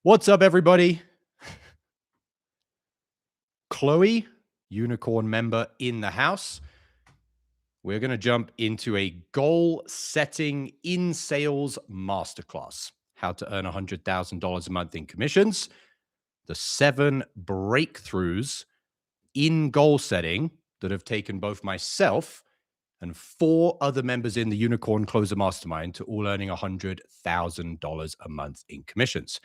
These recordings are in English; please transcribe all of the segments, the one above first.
What's up, everybody? Chloe, Unicorn member in the house. We're going to jump into a goal setting in sales masterclass. How to earn $100,000 a month in commissions. The 7 breakthroughs in goal setting that have taken both myself and 4 other members in the Unicorn Closer Mastermind to all earning $100,000 a month in commissions.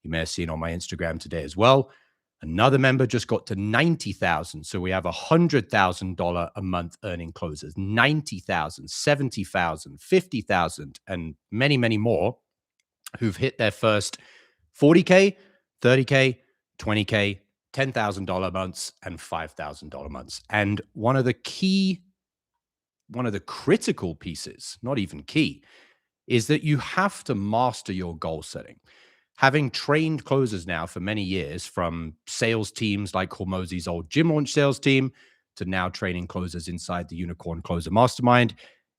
You may have seen on my Instagram today as well. Another member just got to 90,000. So we have $100,000 a month earning closers, 90,000, 70,000, 50,000, and many, many more who've hit their first 40K, 30K, 20K, $10,000 months, and $5,000 months. And one of the critical pieces, not even key, is that you have to master your goal setting. Having trained closers now for many years, from sales teams like Hormozi's old gym launch sales team to now training closers inside the Unicorn Closer Mastermind,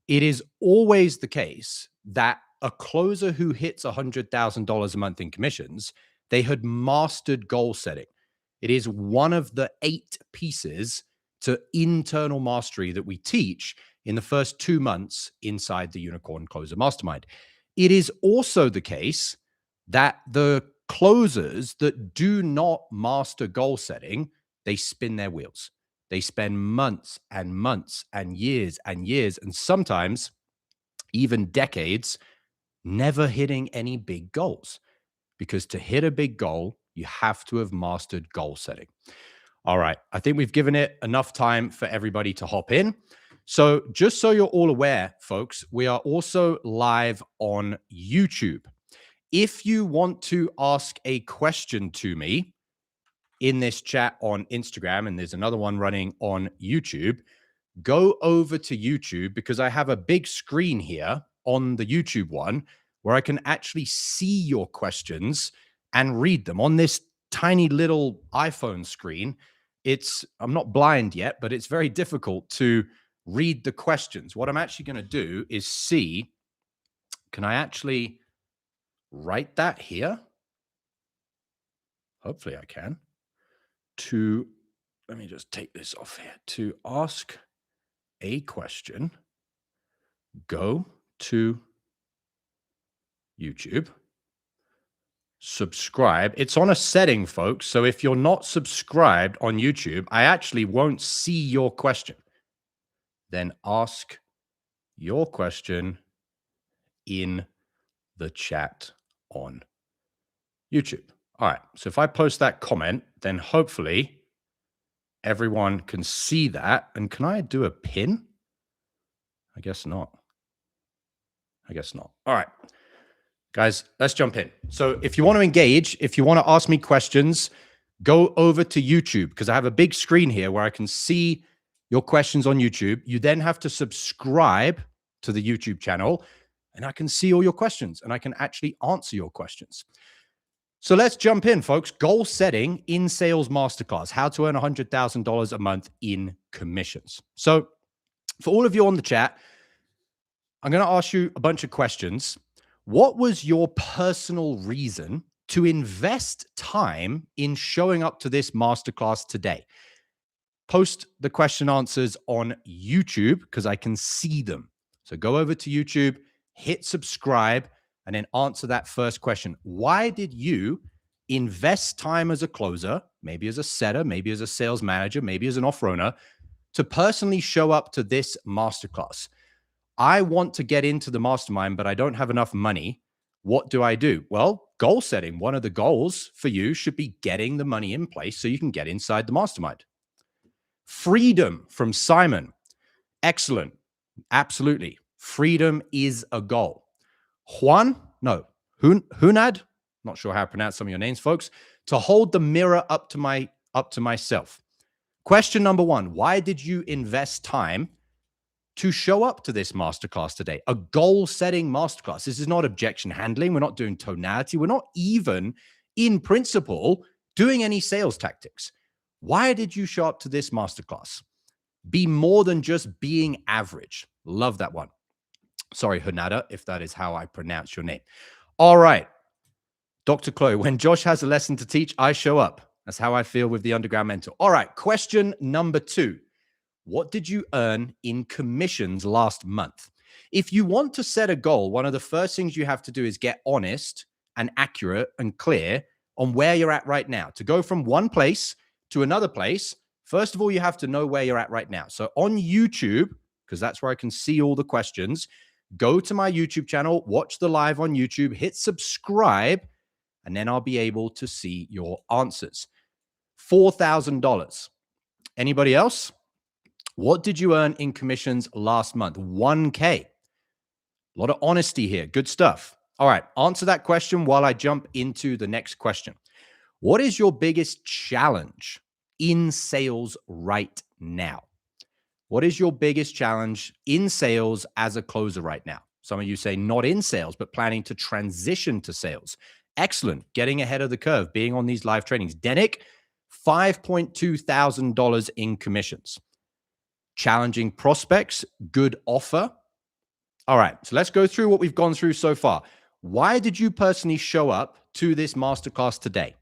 it is always the case that a closer who hits $100,000 a month in commissions, they had mastered goal setting. It is one of the 8 pieces to internal mastery that we teach in the first 2 months inside the Unicorn Closer Mastermind. It is also the case that the closers that do not master goal setting, they spin their wheels. They spend months and months and years, and sometimes even decades never hitting any big goals. Because to hit a big goal, you have to have mastered goal setting. All right, I think we've given it enough time for everybody to hop in. So just so you're all aware, folks, we are also live on YouTube. If you want to ask a question to me in this chat on Instagram, and there's another one running on YouTube, go over to YouTube, because I have a big screen here on the YouTube one where I can actually see your questions and read them on this tiny little iPhone screen. I'm not blind yet, but it's very difficult to read the questions. What I'm actually going to do is see, can I actually write that here? Hopefully I can. Let me just take this off here. To ask a question, go to YouTube, subscribe. It's on a setting, folks. So if you're not subscribed on YouTube, I actually won't see your question. Then ask your question in the chat on YouTube. All right. So if I post that comment, then hopefully everyone can see that. And can I do a pin? I guess not. All right. Guys, let's jump in. So if you want to engage, if you want to ask me questions, go over to YouTube, because I have a big screen here where I can see your questions on YouTube. You then have to subscribe to the YouTube channel, and I can see all your questions and I can actually answer your questions. So let's jump in, folks. Goal setting in sales masterclass, how to earn $100,000 a month in commissions. So for all of you on the chat, I'm going to ask you a bunch of questions. What was your personal reason to invest time in showing up to this masterclass today? Post the question answers on YouTube, because I can see them. So go over to YouTube, hit subscribe, and then answer that first question. Why did you invest time as a closer, maybe as a setter, maybe as a sales manager, maybe as an off-roader, to personally show up to this masterclass? I want to get into the mastermind, but I don't have enough money. What do I do? Well, goal setting. One of the goals for you should be getting the money in place so you can get inside the mastermind. Freedom from Simon. Excellent. Absolutely. Freedom is a goal. Hunad, not sure how to pronounce some of your names, folks. To hold the mirror up to myself. Question number 1, why did you invest time to show up to this masterclass today? A goal-setting masterclass. This is not objection handling. We're not doing tonality. We're not even, in principle, doing any sales tactics. Why did you show up to this masterclass? Be more than just being average. Love that one. Sorry, Hunada, if that is how I pronounce your name. All right. Dr. Chloe, when Josh has a lesson to teach, I show up. That's how I feel with the Underground Mentor. All right, question number 2. What did you earn in commissions last month? If you want to set a goal, one of the first things you have to do is get honest and accurate and clear on where you're at right now. To go from one place to another place, first of all, you have to know where you're at right now. So on YouTube, because that's where I can see all the questions, go to my YouTube channel, watch the live on YouTube, hit subscribe, and then I'll be able to see your answers. $4,000. Anybody else? What did you earn in commissions last month? 1K. A lot of honesty here. Good stuff. All right, answer that question while I jump into the next question. What is your biggest challenge in sales right now? What is your biggest challenge in sales as a closer right now? Some of you say not in sales, but planning to transition to sales. Excellent. Getting ahead of the curve, being on these live trainings. Denick, $5,200 in commissions. Challenging prospects, good offer. All right, so let's go through what we've gone through so far. Why did you personally show up to this masterclass today?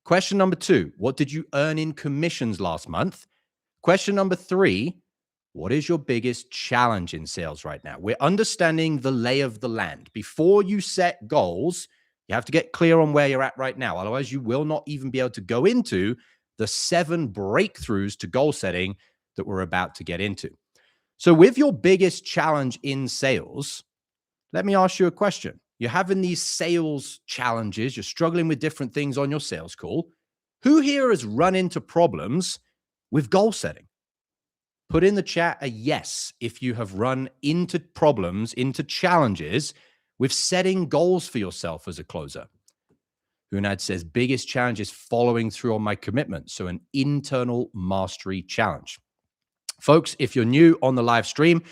Question number 2, what did you earn in commissions last month? Question number 3, what is your biggest challenge in sales right now? We're understanding the lay of the land. Before you set goals, you have to get clear on where you're at right now. Otherwise, you will not even be able to go into the 7 breakthroughs to goal setting that we're about to get into. So with your biggest challenge in sales, let me ask you a question. You're having these sales challenges. You're struggling with different things on your sales call. Who here has run into problems with goal setting? Put in the chat a yes if you have run into problems, into challenges with setting goals for yourself as a closer. Hunad says, biggest challenge is following through on my commitment. So an internal mastery challenge. Folks, if you're new on the live stream,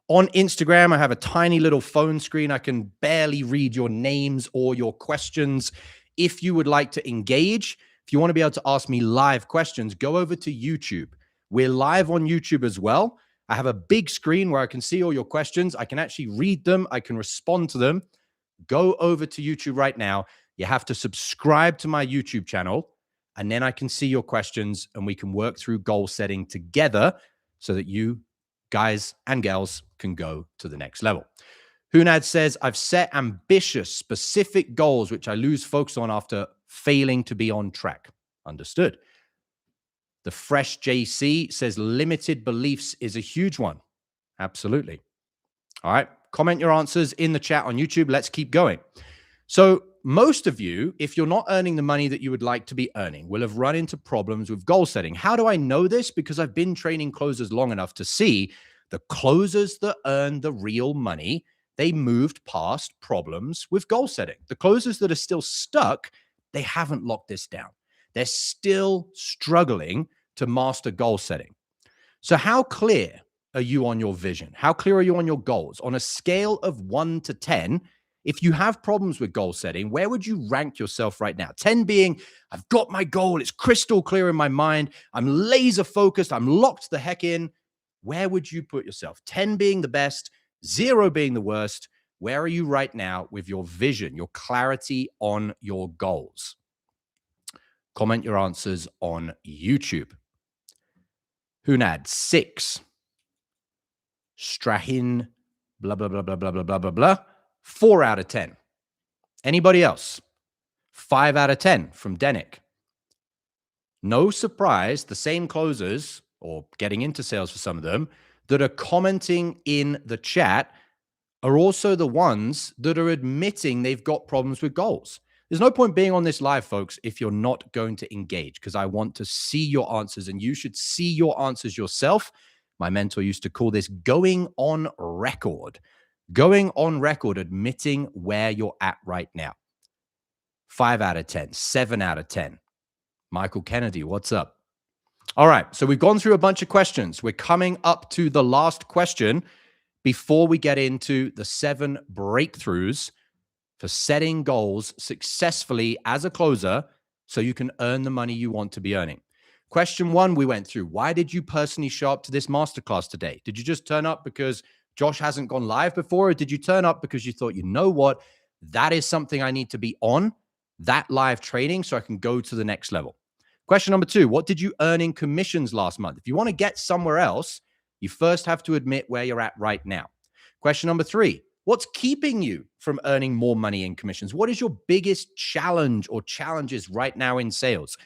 on Instagram, I have a tiny little phone screen. I can barely read your names or your questions. If you would like to engage, if you want to be able to ask me live questions, go over to YouTube. We're live on YouTube as well. I have a big screen where I can see all your questions. I can actually read them. I can respond to them. Go over to YouTube right now. You have to subscribe to my YouTube channel, and then I can see your questions and we can work through goal setting together so that you guys and gals can go to the next level. Hunad says, I've set ambitious, specific goals, which I lose focus on after failing to be on track. Understood. The Fresh JC says, limited beliefs is a huge one. Absolutely. All right. Comment your answers in the chat on YouTube. Let's keep going. So most of you, if you're not earning the money that you would like to be earning, will have run into problems with goal setting. How do I know this? Because I've been training closers long enough to see the closers that earn the real money, they moved past problems with goal setting. The closers that are still stuck, they haven't locked this down. They're still struggling to master goal setting. So how clear are you on your vision? How clear are you on your goals? On a scale of 1 to 10, if you have problems with goal setting, where would you rank yourself right now? 10 being, I've got my goal. It's crystal clear in my mind. I'm laser focused. I'm locked the heck in. Where would you put yourself? 10 being the best, 0 being the worst. Where are you right now with your vision, your clarity on your goals? Comment your answers on YouTube. Hunad, 6. Strahin, blah, blah, blah, blah, blah, blah, blah, blah, blah. 4 out of 10. Anybody else? 5 out of 10 from Denick. No surprise, the same closers, or getting into sales for some of them, that are commenting in the chat are also the ones that are admitting they've got problems with goals. There's no point being on this live, folks, if you're not going to engage, because I want to see your answers, and you should see your answers yourself. My mentor used to call this going on record. Going on record, admitting where you're at right now. 5 out of 10, 7 out of 10. Michael Kennedy, what's up? All right, so we've gone through a bunch of questions. We're coming up to the last question before we get into the 7 breakthroughs for setting goals successfully as a closer so you can earn the money you want to be earning. Question 1 we went through. Why did you personally show up to this masterclass today? Did you just turn up because Josh hasn't gone live before, or did you turn up because you thought, you know what, that is something I need to be on? that live training so I can go to the next level. Question number 2, what did you earn in commissions last month? If you want to get somewhere else, you first have to admit where you're at right now. Question number 3, what's keeping you from earning more money in commissions? What is your biggest challenge or challenges right now in sales?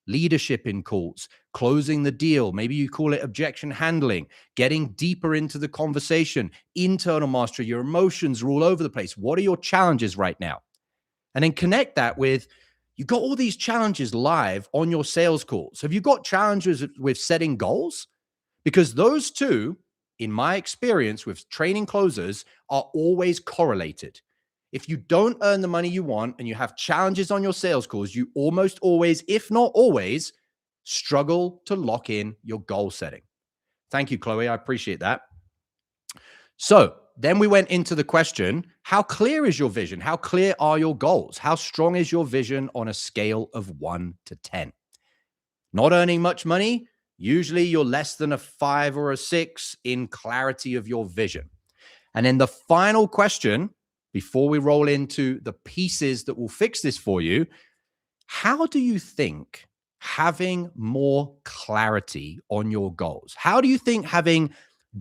Leadership in calls, closing the deal. Maybe you call it objection handling, getting deeper into the conversation, internal mastery. Your emotions are all over the place. What are your challenges right now? And then connect that with, you got all these challenges live on your sales calls. Have you got challenges with setting goals? Because those two, in my experience with training closers, are always correlated. If you don't earn the money you want and you have challenges on your sales calls, you almost always, if not always, struggle to lock in your goal setting. Thank you, Chloe. I appreciate that. So then we went into the question, how clear is your vision? How clear are your goals? How strong is your vision on a scale of 1 to 10? Not earning much money, usually you're less than a 5 or a 6 in clarity of your vision. And then the final question, before we roll into the pieces that will fix this for you, how do you think having more clarity on your goals, how do you think having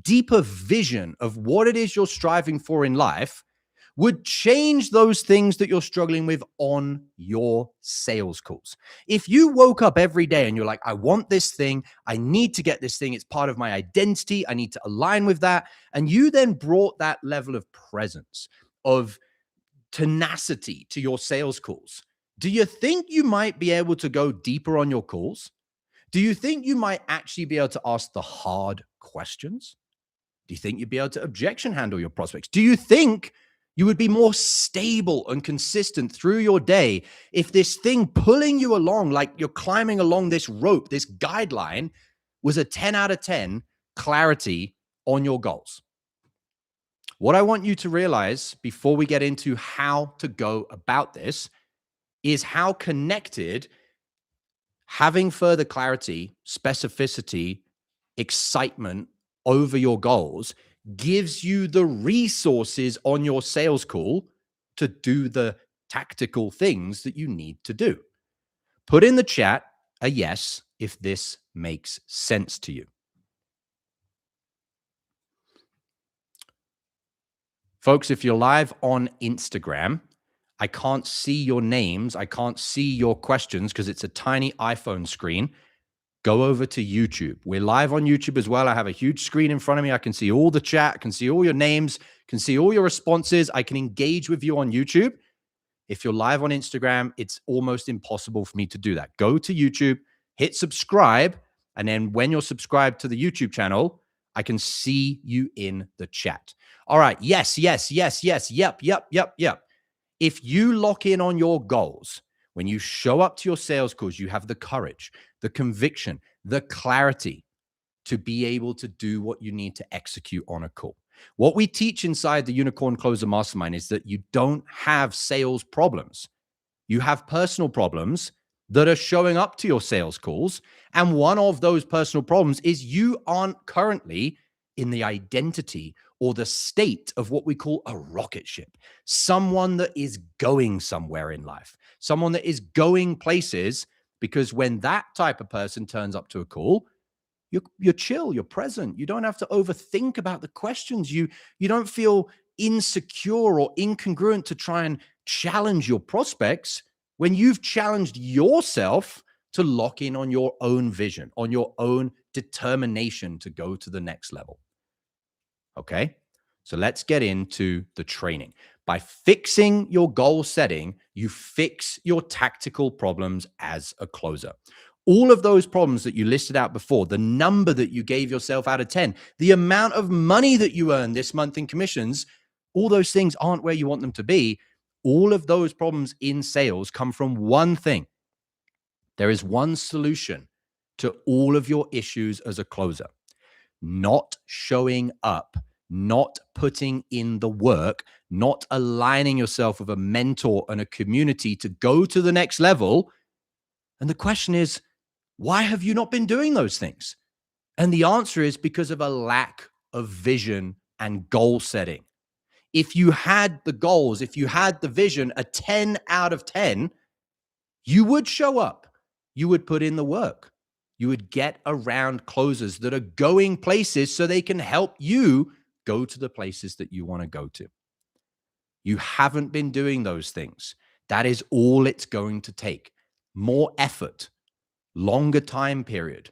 deeper vision of what it is you're striving for in life would change those things that you're struggling with on your sales calls? If you woke up every day and you're like, I want this thing, I need to get this thing, it's part of my identity, I need to align with that, and you then brought that level of presence, of tenacity to your sales calls, do you think you might be able to go deeper on your calls? Do you think you might actually be able to ask the hard questions? Do you think you'd be able to objection handle your prospects? Do you think you would be more stable and consistent through your day if this thing pulling you along, like you're climbing along this rope, this guideline, was a 10 out of 10 clarity on your goals? What I want you to realize before we get into how to go about this is how connected having further clarity, specificity, excitement over your goals gives you the resources on your sales call to do the tactical things that you need to do. Put in the chat a yes if this makes sense to you. Folks, if you're live on Instagram, I can't see your names. I can't see your questions because it's a tiny iPhone screen. Go over to YouTube. We're live on YouTube as well. I have a huge screen in front of me. I can see all the chat, I can see all your names, can see all your responses. I can engage with you on YouTube. If you're live on Instagram, it's almost impossible for me to do that. Go to YouTube, hit subscribe, and then when you're subscribed to the YouTube channel, I can see you in the chat. All right. Yes, yes, yes, yes. Yep, yep, yep, yep. If you lock in on your goals, when you show up to your sales calls, you have the courage, the conviction, the clarity to be able to do what you need to execute on a call. What we teach inside the Unicorn Closer Mastermind is that you don't have sales problems. You have personal problems that are showing up to your sales calls. And one of those personal problems is you aren't currently in the identity or the state of what we call a rocket ship, someone that is going somewhere in life, someone that is going places, because when that type of person turns up to a call, you're chill, you're present. You don't have to overthink about the questions. You don't feel insecure or incongruent to try and challenge your prospects when you've challenged yourself to lock in on your own vision, on your own determination to go to the next level. Okay, so let's get into the training. By fixing your goal setting, you fix your tactical problems as a closer. All of those problems that you listed out before, the number that you gave yourself out of 10, the amount of money that you earned this month in commissions, all those things aren't where you want them to be. All of those problems in sales come from one thing. There is one solution to all of your issues as a closer: not showing up, not putting in the work, not aligning yourself with a mentor and a community to go to the next level. And the question is, why have you not been doing those things? And the answer is because of a lack of vision and goal setting. If you had the goals, if you had the vision, a 10 out of 10, you would show up. You would put in the work. You would get around closers that are going places so they can help you go to the places that you want to go to. You haven't been doing those things. That is all it's going to take. More effort, longer time period,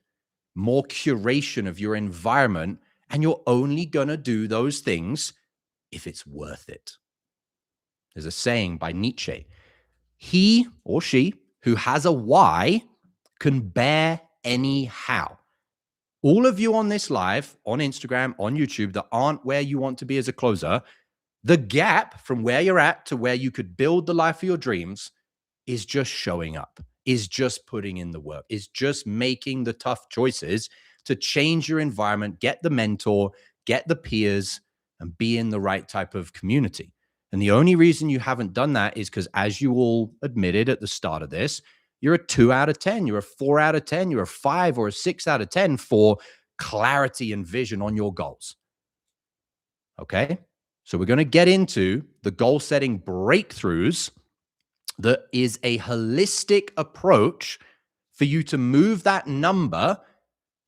more curation of your environment, and you're only going to do those things if it's worth it. There's a saying by Nietzsche: he or she who has a why can bear any how. All of you on this live, on Instagram, on YouTube, that aren't where you want to be as a closer, the gap from where you're at to where you could build the life of your dreams is just showing up, is just putting in the work, is just making the tough choices to change your environment, get the mentor, get the peers, and be in the right type of community. And the only reason you haven't done that is because, as you all admitted at the start of this, you're a 2 out of 10, you're a 4 out of 10, you're a 5 or a 6 out of 10 for clarity and vision on your goals. Okay? So we're going to get into the goal setting breakthroughs that is a holistic approach for you to move that number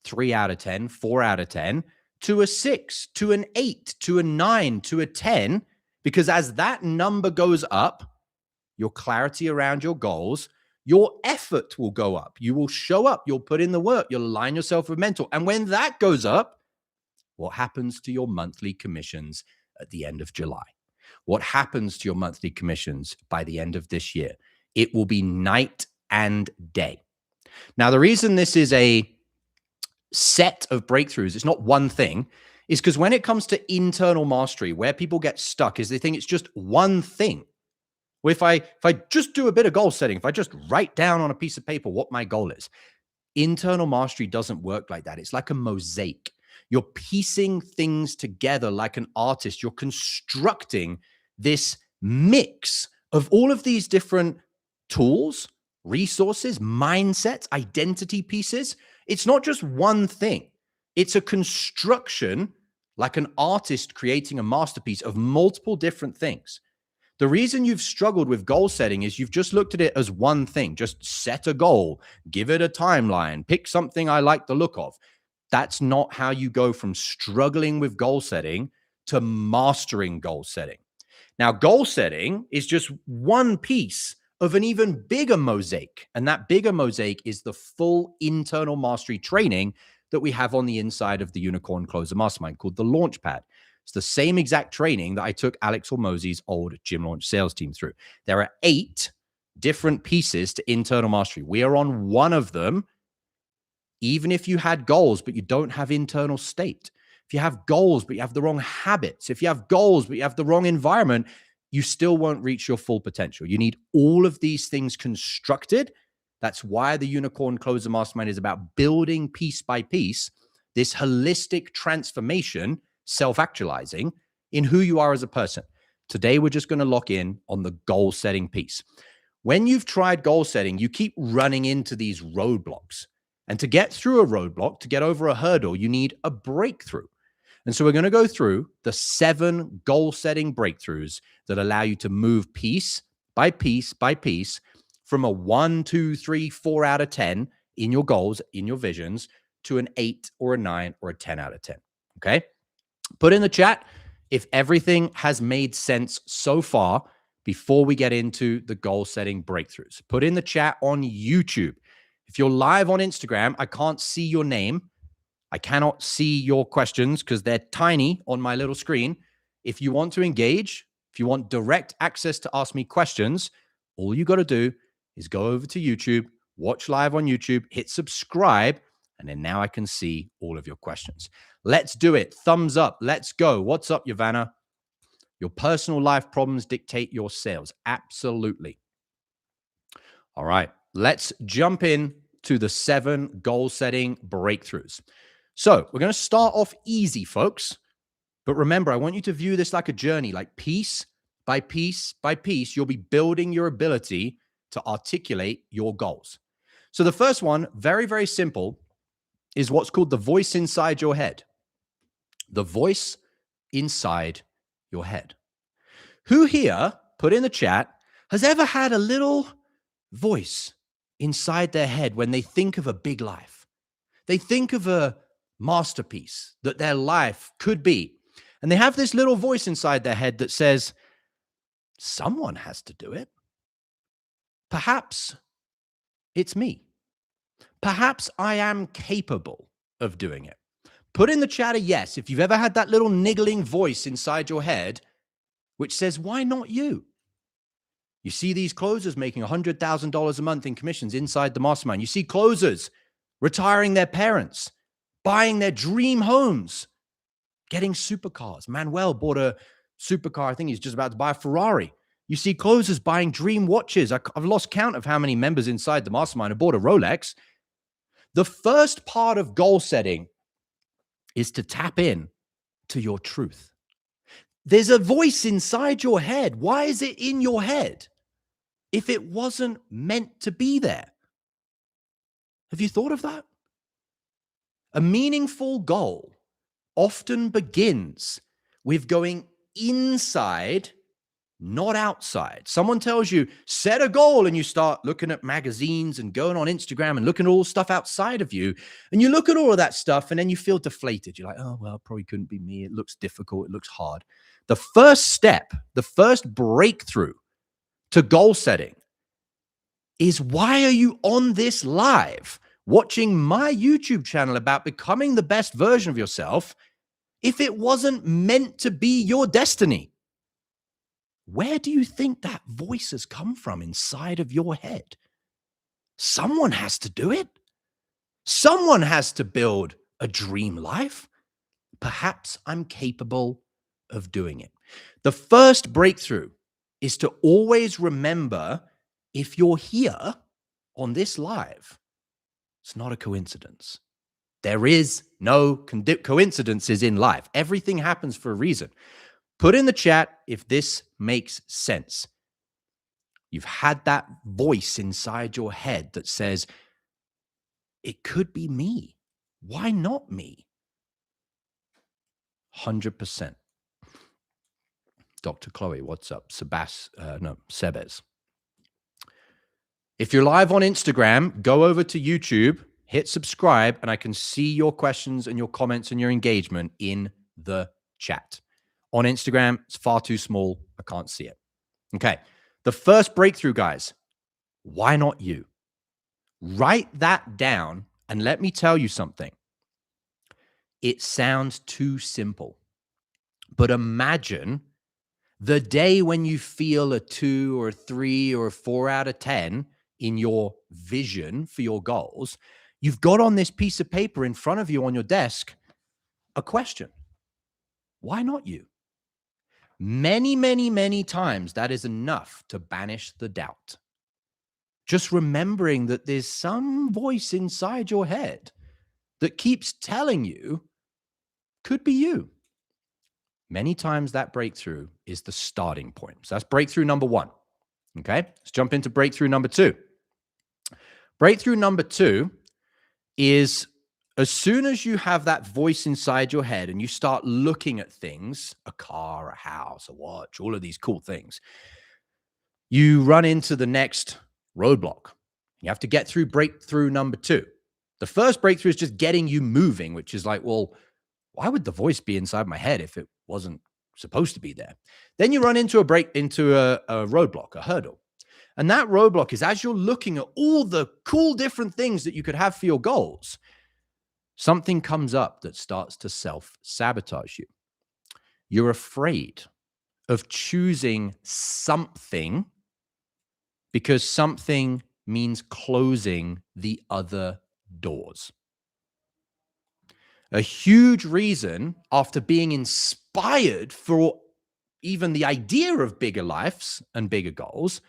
3 out of 10, 4 out of 10 to a 6, to an 8, to a 9, to a 10, because as that number goes up, your clarity around your goals, your effort will go up. You will show up, you'll put in the work, you'll align yourself with mentor. And when that goes up, what happens to your monthly commissions at the end of July? What happens to your monthly commissions by the end of this year? It will be night and day. Now, the reason this is a set of breakthroughs, it's not one thing, is because when it comes to internal mastery, where people get stuck is they think it's just one thing. Well, if I just do a bit of goal setting, if I just write down on a piece of paper what my goal is, internal mastery doesn't work like that. It's like a mosaic. You're piecing things together like an artist. You're constructing this mix of all of these different tools, resources, mindsets, identity pieces. It's not just one thing. It's a construction like an artist creating a masterpiece of multiple different things. The reason you've struggled with goal setting is you've just looked at it as one thing. Just set a goal, give it a timeline, pick something I like the look of. That's not how you go from struggling with goal setting to mastering goal setting. Now, goal setting is just one piece of an even bigger mosaic. And that bigger mosaic is the full internal mastery training that we have on the inside of the Unicorn Closer Mastermind called the Launchpad. It's the same exact training that I took Alex Hormozi's old gym launch sales team through. There are 8 different pieces to internal mastery. We are on one of them. Even if you had goals, but you don't have internal state, if you have goals, but you have the wrong habits, if you have goals, but you have the wrong environment, you still won't reach your full potential. You need all of these things constructed. That's why the Unicorn Closer Mastermind is about building piece by piece this holistic transformation, self-actualizing in who you are as a person. Today, we're just going to lock in on the goal setting piece. When you've tried goal setting, you keep running into these roadblocks. And to get through a roadblock, to get over a hurdle, you need a breakthrough. And so we're going to go through the 7 goal-setting breakthroughs that allow you to move piece by piece by piece from a 1, 2, 3, 4 out of 10 in your goals, in your visions, to an 8 or a 9 or a 10 out of 10. Okay? Put in the chat if everything has made sense so far before we get into the goal-setting breakthroughs. Put in the chat on YouTube. If you're live on Instagram, I can't see your name. I cannot see your questions because they're tiny on my little screen. If you want to engage, if you want direct access to ask me questions, all you got to do is go over to YouTube, watch live on YouTube, hit subscribe, and then now I can see all of your questions. Let's do it. Thumbs up. Let's go. What's up, Yavana? Your personal life problems dictate your sales. Absolutely. All right. Let's jump in to the 7 goal-setting breakthroughs. So we're going to start off easy, folks. But remember, I want you to view this like a journey, like piece by piece by piece, you'll be building your ability to articulate your goals. So the first one, very, very simple, is what's called the voice inside your head. The voice inside your head. Who here, put in the chat, has ever had a little voice inside their head when they think of a big life? They think of a masterpiece that their life could be. And they have this little voice inside their head that says, someone has to do it. Perhaps it's me. Perhaps I am capable of doing it. Put in the chat a yes if you've ever had that little niggling voice inside your head which says, why not you? You see these closers making $100,000 a month in commissions inside the mastermind. You see closers retiring their parents, buying their dream homes, getting supercars. Manuel bought a supercar. I think he's just about to buy a Ferrari. You see closers buying dream watches. I've lost count of how many members inside the mastermind have bought a Rolex. The first part of goal setting is to tap in to your truth. There's a voice inside your head. Why is it in your head if it wasn't meant to be there? Have you thought of that? A meaningful goal often begins with going inside, not outside. Someone tells you, set a goal, and you start looking at magazines and going on Instagram and looking at all the stuff outside of you. And you look at all of that stuff and then you feel deflated. You're like, oh, well, it probably couldn't be me. It looks difficult. It looks hard. The first step, the first breakthrough to goal setting is, why are you on this live watching my YouTube channel about becoming the best version of yourself if it wasn't meant to be your destiny? Where do you think that voice has come from inside of your head? Someone has to do it. Someone has to build a dream life. Perhaps I'm capable of doing it. The first breakthrough is to always remember, if you're here on this live, it's not a coincidence. There is no coincidences in life. Everything happens for a reason. Put in the chat if this makes sense. You've had that voice inside your head that says, it could be me. Why not me? 100%. Dr. Chloe, what's up? Sebes. If you're live on Instagram, go over to YouTube, hit subscribe, and I can see your questions and your comments and your engagement in the chat. On Instagram, it's far too small. I can't see it. Okay. The first breakthrough, guys, why not you? Write that down and let me tell you something. It sounds too simple, but imagine the day when you feel a 2 or a 3 or a 4 out of 10 in your vision for your goals. You've got on this piece of paper in front of you on your desk a question. Why not you? Many, many, many times that is enough to banish the doubt. Just remembering that there's some voice inside your head that keeps telling you could be you. Many times that breakthrough is the starting point. So that's breakthrough number 1. Okay, let's jump into breakthrough number 2. Breakthrough number 2 is, as soon as you have that voice inside your head and you start looking at things, a car, a house, a watch, all of these cool things, you run into the next roadblock. You have to get through breakthrough number 2. The first breakthrough is just getting you moving, which is like, well, why would the voice be inside my head if it wasn't supposed to be there? Then you run into a roadblock, a hurdle. And that roadblock is, as you're looking at all the cool different things that you could have for your goals, something comes up that starts to self-sabotage you. You're afraid of choosing something because something means closing the other doors. A huge reason, after being inspired for even the idea of bigger lives and bigger goals,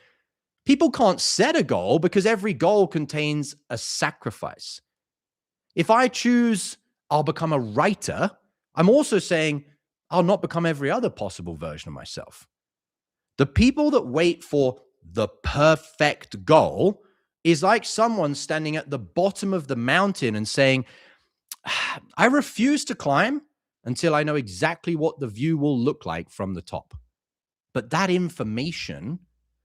people can't set a goal because every goal contains a sacrifice. If I choose I'll become a writer, I'm also saying I'll not become every other possible version of myself. The people that wait for the perfect goal is like someone standing at the bottom of the mountain and saying, I refuse to climb until I know exactly what the view will look like from the top. But that information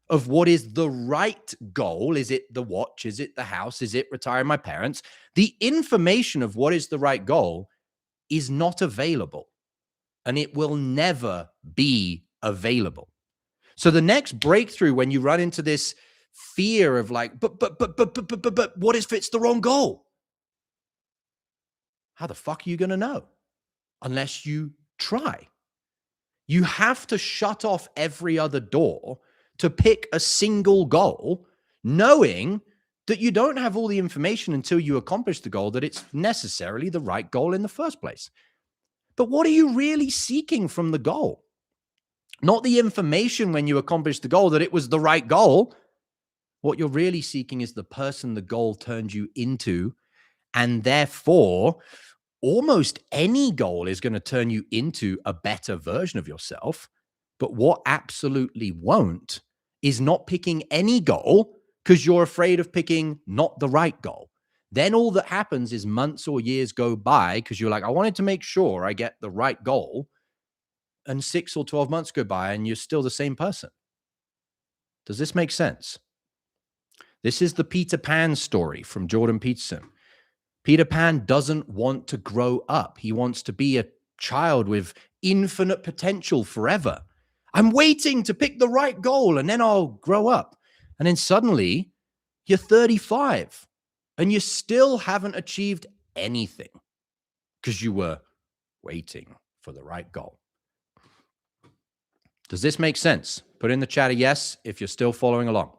of what is the right goal, is it the watch? Is it the house? Is it retiring my parents? The information of what is the right goal is not available, and it will never be available. So the next breakthrough, when you run into this fear of like, but what if it's the wrong goal? How the fuck are you going to know unless you try? You have to shut off every other door to pick a single goal, knowing that you don't have all the information until you accomplish the goal, that it's necessarily the right goal in the first place. But what are you really seeking from the goal? Not the information when you accomplish the goal that it was the right goal. What you're really seeking is the person the goal turned you into. And therefore, almost any goal is going to turn you into a better version of yourself. But what absolutely won't is not picking any goal because you're afraid of picking not the right goal. Then all that happens is months or years go by because you're like, I wanted to make sure I get the right goal. And 6 or 12 months go by and you're still the same person. Does this make sense? This is the Peter Pan story from Jordan Peterson. Peter Pan doesn't want to grow up. He wants to be a child with infinite potential forever. I'm waiting to pick the right goal and then I'll grow up. And then suddenly you're 35 and you still haven't achieved anything because you were waiting for the right goal. Does this make sense? Put in the chat a yes if you're still following along.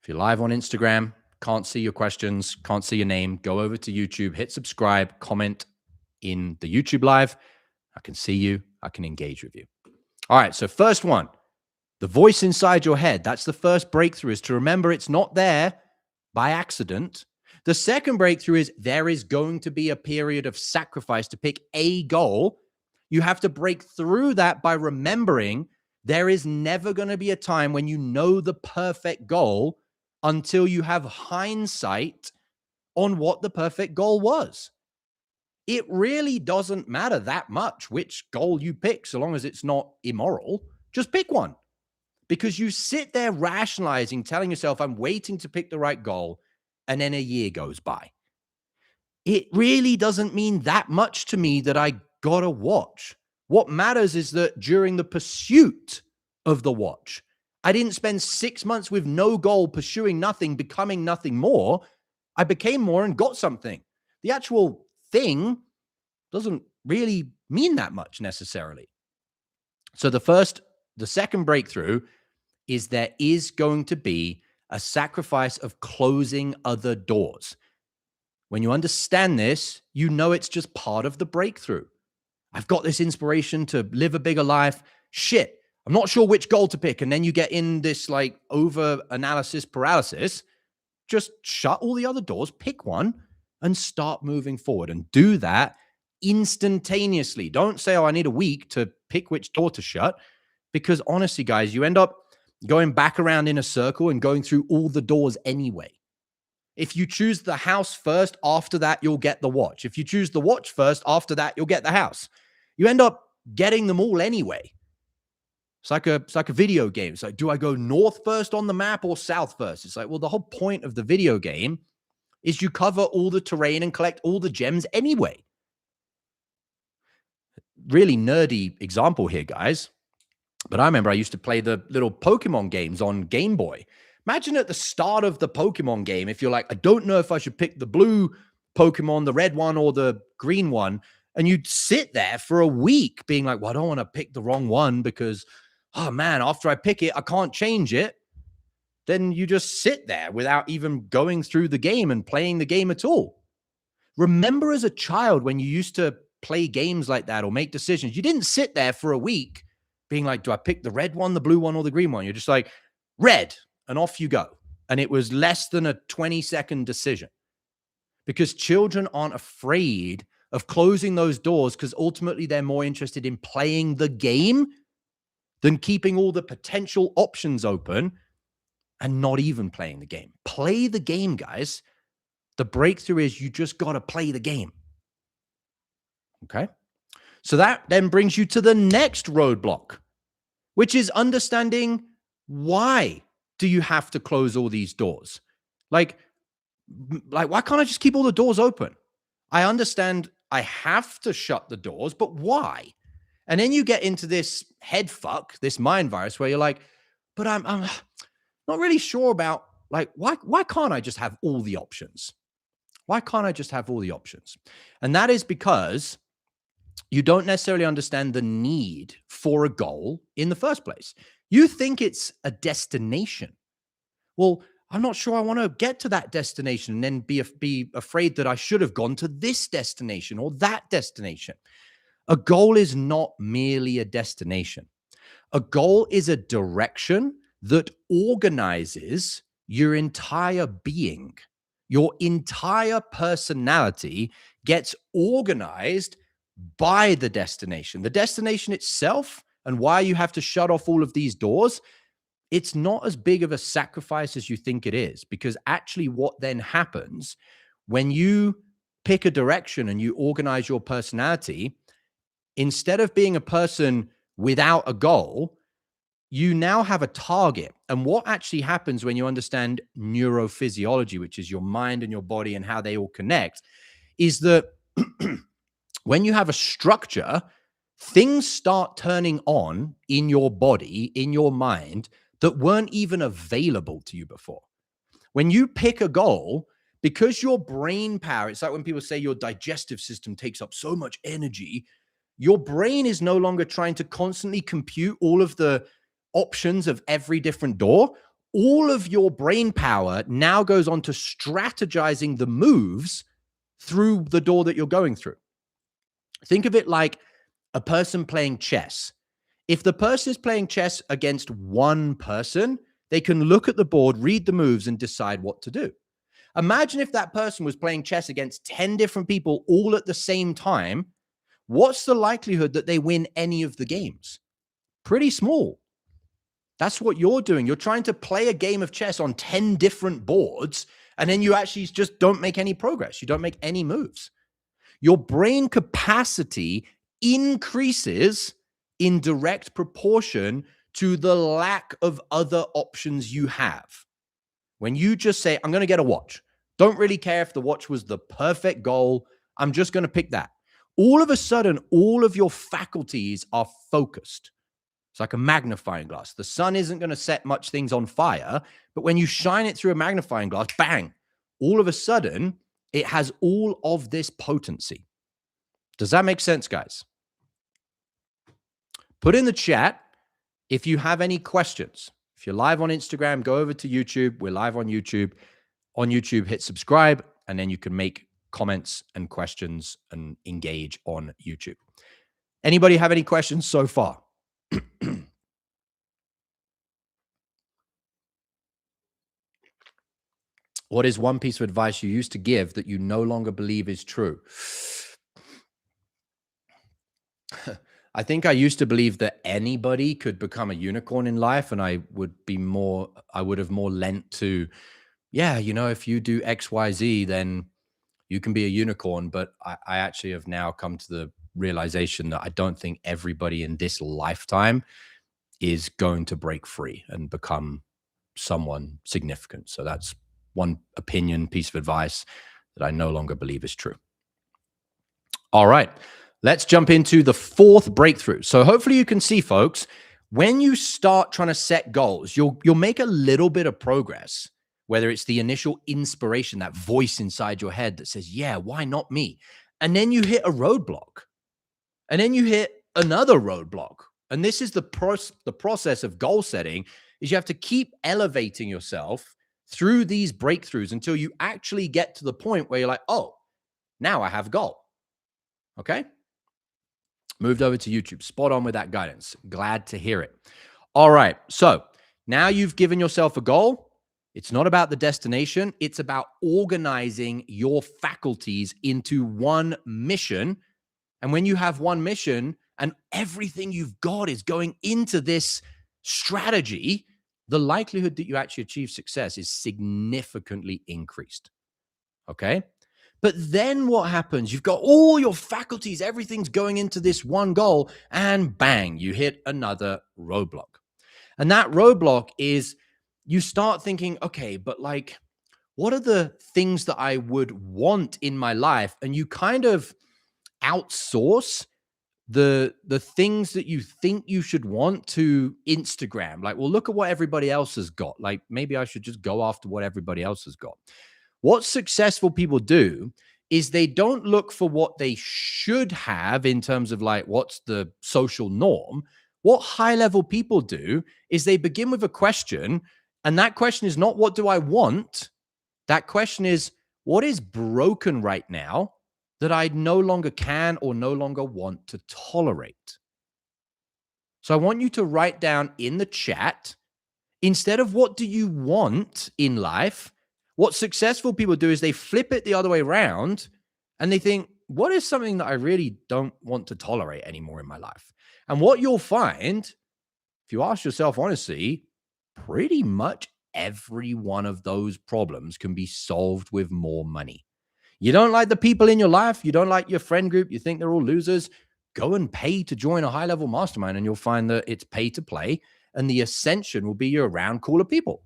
If you're live on Instagram, can't see your questions, can't see your name, go over to YouTube, hit subscribe, comment in the YouTube live. I can see you. I can engage with you. All right, so first one, the voice inside your head. That's the first breakthrough, is to remember it's not there by accident. The second breakthrough is there is going to be a period of sacrifice to pick a goal. You have to break through that by remembering there is never going to be a time when you know the perfect goal until you have hindsight on what the perfect goal was. It really doesn't matter that much which goal you pick, so long as it's not immoral. Just pick one. Because you sit there rationalizing, telling yourself, I'm waiting to pick the right goal, and then a year goes by. It really doesn't mean that much to me that I got a watch. What matters is that during the pursuit of the watch, I didn't spend 6 months with no goal, pursuing nothing, becoming nothing more. I became more and got something. The actual thing doesn't really mean that much necessarily. So the second breakthrough is there is going to be a sacrifice of closing other doors. When you understand this, you know it's just part of the breakthrough. I've got this inspiration to live a bigger life. Shit, I'm not sure which goal to pick. And then you get in this like over analysis paralysis. Just shut all the other doors, pick one, and start moving forward. And do that instantaneously. Don't say, oh, I need a week to pick which door to shut. Because honestly, guys, you end up going back around in a circle and going through all the doors anyway. If you choose the house first, after that, you'll get the watch. If you choose the watch first, after that, you'll get the house. You end up getting them all anyway. It's like a video game. It's like, do I go north first on the map or south first? It's like, well, the whole point of the video game is you cover all the terrain and collect all the gems anyway. Really nerdy example here, guys. But I remember I used to play the little Pokemon games on Game Boy. Imagine at the start of the Pokemon game, if you're like, I don't know if I should pick the blue Pokemon, the red one, or the green one. And you'd sit there for a week being like, well, I don't want to pick the wrong one because, oh man, after I pick it, I can't change it. Then you just sit there without even going through the game and playing the game at all. Remember as a child when you used to play games like that or make decisions, you didn't sit there for a week being like, do I pick the red one, the blue one, or the green one? You're just like, red, and off you go. And it was less than a 20-second decision. Because children aren't afraid of closing those doors because ultimately they're more interested in playing the game than keeping all the potential options open and not even playing the game. Play the game, guys. The breakthrough is you just got to play the game. Okay? So that then brings you to the next roadblock, which is understanding why do you have to close all these doors? Like, why can't I just keep all the doors open? I understand I have to shut the doors, but why? And then you get into this head fuck, this mind virus where you're like, but I'm not really sure about like why can't I just have all the options? Why can't I just have all the options? And that is because you don't necessarily understand the need for a goal in the first place. You think it's a destination. Well, I'm not sure I want to get to that destination and then be afraid that I should have gone to this destination or that destination. A goal is not merely a destination. A goal is a direction that organizes your entire being. Your entire personality gets organized by the destination. The destination itself and why you have to shut off all of these doors, it's not as big of a sacrifice as you think it is, because actually what then happens when you pick a direction and you organize your personality, instead of being a person without a goal, you now have a target. And what actually happens when you understand neurophysiology, which is your mind and your body and how they all connect, is that when you have a structure, things start turning on in your body, in your mind, that weren't even available to you before. When you pick a goal, because your brain power, it's like when people say your digestive system takes up so much energy, your brain is no longer trying to constantly compute all of the options of every different door. All of your brain power now goes on to strategizing the moves through the door that you're going through. Think of it like a person playing chess. If the person is playing chess against one person, they can look at the board, read the moves, and decide what to do. Imagine if that person was playing chess against 10 different people all at the same time. What's the likelihood that they win any of the games? Pretty small. That's what you're doing. You're trying to play a game of chess on 10 different boards, and then you actually just don't make any progress. You don't make any moves. Your brain capacity increases in direct proportion to the lack of other options you have. When you just say, I'm going to get a watch, don't really care if the watch was the perfect goal, I'm just going to pick that. All of a sudden, all of your faculties are focused. It's like a magnifying glass. The sun isn't going to set much things on fire, but when you shine it through a magnifying glass, bang, all of a sudden, it has all of this potency. Does that make sense, guys? Put in the chat if you have any questions. If you're live on Instagram, go over to YouTube. We're live on YouTube. On YouTube, hit subscribe, and then you can make comments and questions and engage on YouTube. Anybody have any questions so far? What is one piece of advice you used to give that you no longer believe is true? I think I used to believe that anybody could become a unicorn in life, and I would have more lent to, yeah, if you do X, Y, Z, then you can be a unicorn. But I actually have now come to the realization that I don't think everybody in this lifetime is going to break free and become someone significant. So that's one opinion, piece of advice that I no longer believe is true. All right, let's jump into the fourth breakthrough. So hopefully you can see, folks, when you start trying to set goals, you'll make a little bit of progress, whether it's the initial inspiration, that voice inside your head that says, yeah, why not me? And then you hit a roadblock, and then you hit another roadblock. And this is the process of goal setting, is you have to keep elevating yourself through these breakthroughs until you actually get to the point where you're like, oh, now I have a goal. Okay. Moved over to YouTube. Spot on with that guidance. Glad to hear it. All right. So now you've given yourself a goal. It's not about the destination. It's about organizing your faculties into one mission. And when you have one mission and everything you've got is going into this strategy, the likelihood that you actually achieve success is significantly increased. Okay. But then what happens? You've got all your faculties, everything's going into this one goal, and bang, you hit another roadblock. And that roadblock is you start thinking, okay, but like, what are the things that I would want in my life? And you kind of outsource the things that you think you should want to Instagram. Like, well, look at what everybody else has got. Like, maybe I should just go after what everybody else has got. What successful people do is they don't look for what they should have in terms of like what's the social norm. What high level people do is they begin with a question, and that question is not what do I want? That question is what is broken right now that I no longer can or no longer want to tolerate? So I want you to write down in the chat, instead of what do you want in life, what successful people do is they flip it the other way around and they think, what is something that I really don't want to tolerate anymore in my life? And what you'll find, if you ask yourself honestly, pretty much every one of those problems can be solved with more money. You don't like the people in your life, you don't like your friend group, you think they're all losers, go and pay to join a high level mastermind and you'll find that it's pay to play. And the ascension will be you're around cooler people.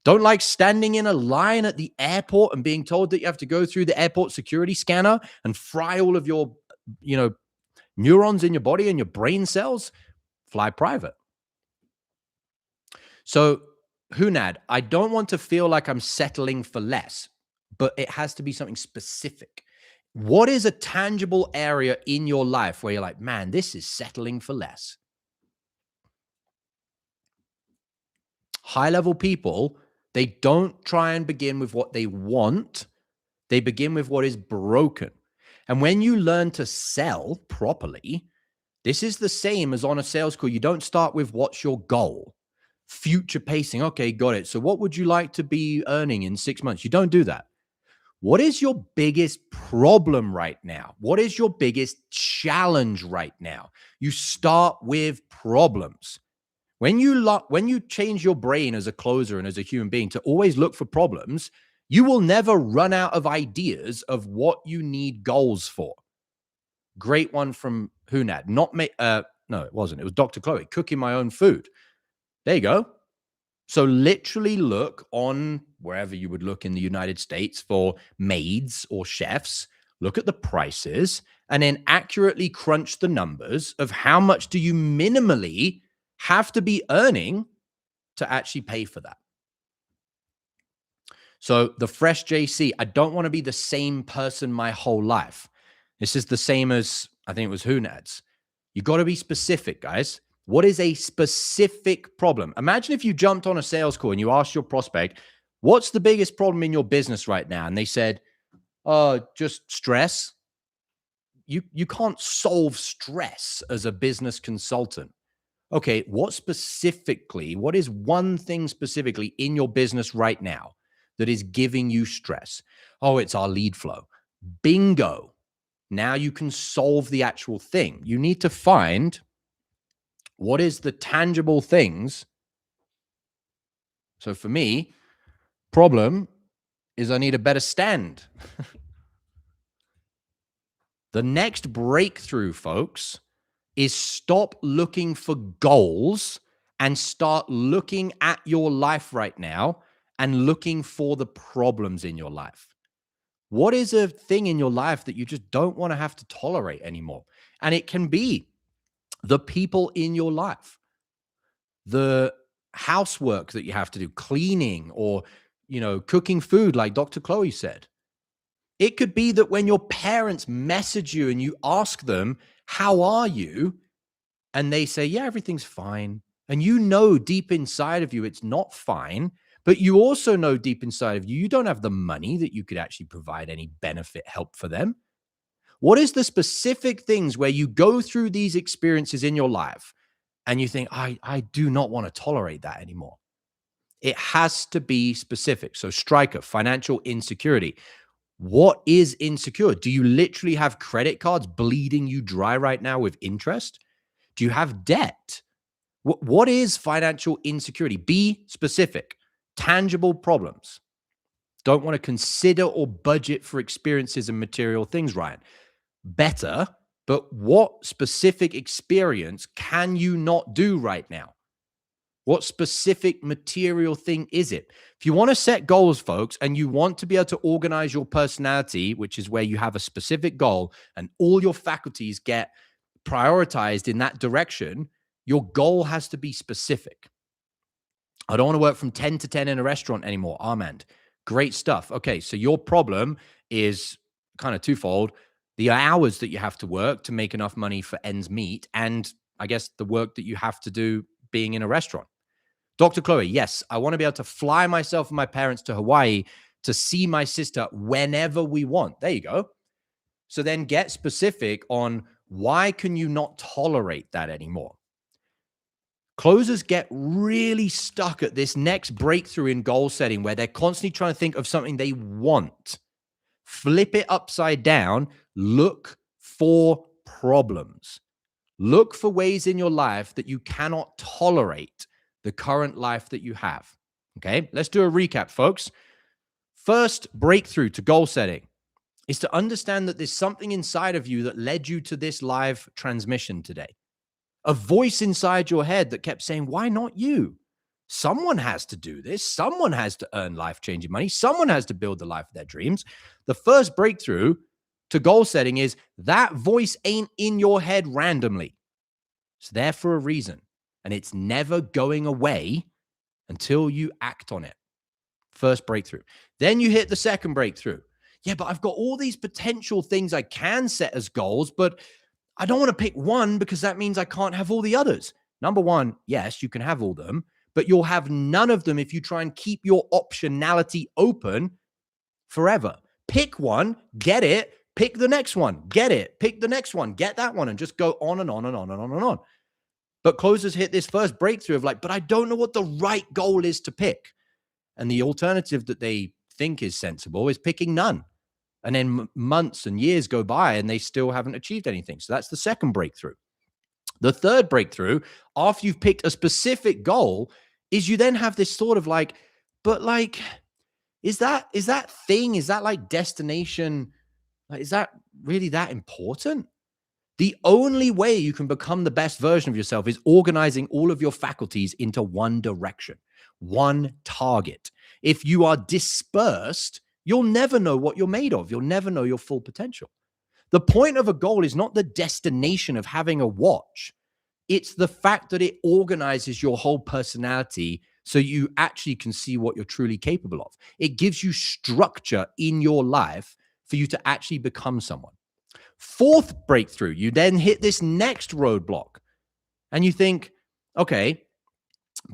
Don't like standing in a line at the airport and being told that you have to go through the airport security scanner and fry all of your, neurons in your body and your brain cells. Fly private. So, Hunad, I don't want to feel like I'm settling for less, but it has to be something specific. What is a tangible area in your life where you're like, man, this is settling for less? High level people, they don't try and begin with what they want. They begin with what is broken. And when you learn to sell properly, this is the same as on a sales call. You don't start with what's your goal, future pacing. Okay, got it. So what would you like to be earning in 6 months? You don't do that. What is your biggest problem right now? What is your biggest challenge right now? You start with problems. When you change your brain as a closer and as a human being to always look for problems, you will never run out of ideas of what you need goals for. Great one from Hunad. No, it wasn't. It was Dr. Chloe, cooking my own food. There you go. So literally look on wherever you would look in the United States for maids or chefs, look at the prices, and then accurately crunch the numbers of how much do you minimally have to be earning to actually pay for that. So the fresh JC, I don't want to be the same person my whole life. This is the same as, I think it was Hunad's. You got to be specific, guys. What is a specific problem? Imagine if you jumped on a sales call and you asked your prospect, what's the biggest problem in your business right now? And they said, just stress. You can't solve stress as a business consultant. Okay, what is one thing specifically in your business right now that is giving you stress? Oh, it's our lead flow. Bingo. Now you can solve the actual thing. You need to find what is the tangible things. So for me, problem is I need a better stand. The next breakthrough, folks, is stop looking for goals and start looking at your life right now and looking for the problems in your life. What is a thing in your life that you just don't want to have to tolerate anymore? And it can be the people in your life, the housework that you have to do, cleaning or, cooking food like Dr. Chloe said. It could be that when your parents message you and you ask them, how are you? And they say, yeah, everything's fine. And you know deep inside of you, it's not fine. But you also know deep inside of you, you don't have the money that you could actually provide any benefit, help for them. What is the specific things where you go through these experiences in your life and you think, I do not want to tolerate that anymore? It has to be specific. So Striker, financial insecurity. What is insecure? Do you literally have credit cards bleeding you dry right now with interest? Do you have debt? What is financial insecurity? Be specific. Tangible problems. Don't want to consider or budget for experiences and material things, Ryan. Better, but what specific experience can you not do right now? What specific material thing is it? If you want to set goals, folks, and you want to be able to organize your personality, which is where you have a specific goal and all your faculties get prioritized in that direction, your goal has to be specific. I don't want to work from 10 to 10 in a restaurant anymore. Armand, great stuff. Okay, so your problem is kind of twofold. The hours that you have to work to make enough money for ends meet, and I guess the work that you have to do being in a restaurant. Dr. Chloe, yes, I want to be able to fly myself and my parents to Hawaii to see my sister whenever we want. There you go. So then get specific on why can you not tolerate that anymore? Closers get really stuck at this next breakthrough in goal setting where they're constantly trying to think of something they want. Flip it upside down. Look for problems. Look for ways in your life that you cannot tolerate the current life that you have. Okay, let's do a recap, folks. First breakthrough to goal setting is to understand that there's something inside of you that led you to this live transmission today. A voice inside your head that kept saying, why not you? Someone has to do this. Someone has to earn life-changing money. Someone has to build the life of their dreams. The first breakthrough to goal setting is that voice ain't in your head randomly. It's there for a reason, and it's never going away until you act on it. First breakthrough. Then you hit the second breakthrough. Yeah, but I've got all these potential things I can set as goals, but I don't want to pick one because that means I can't have all the others. Number one, yes, you can have all them, but you'll have none of them if you try and keep your optionality open forever. Pick one, get it, pick the next one, get it, pick the next one, get that one, and just go on and on and on and on and on. But closers hit this first breakthrough of like, but I don't know what the right goal is to pick. And the alternative that they think is sensible is picking none. And then months and years go by and they still haven't achieved anything. So that's the second breakthrough. The third breakthrough, after you've picked a specific goal, is you then have this sort of like, but like, is that like destination? Like, is that really that important? The only way you can become the best version of yourself is organizing all of your faculties into one direction, one target. If you are dispersed, you'll never know what you're made of. You'll never know your full potential. The point of a goal is not the destination of having a watch. It's the fact that it organizes your whole personality so you actually can see what you're truly capable of. It gives you structure in your life for you to actually become someone. Fourth breakthrough, you then hit this next roadblock and you think, okay,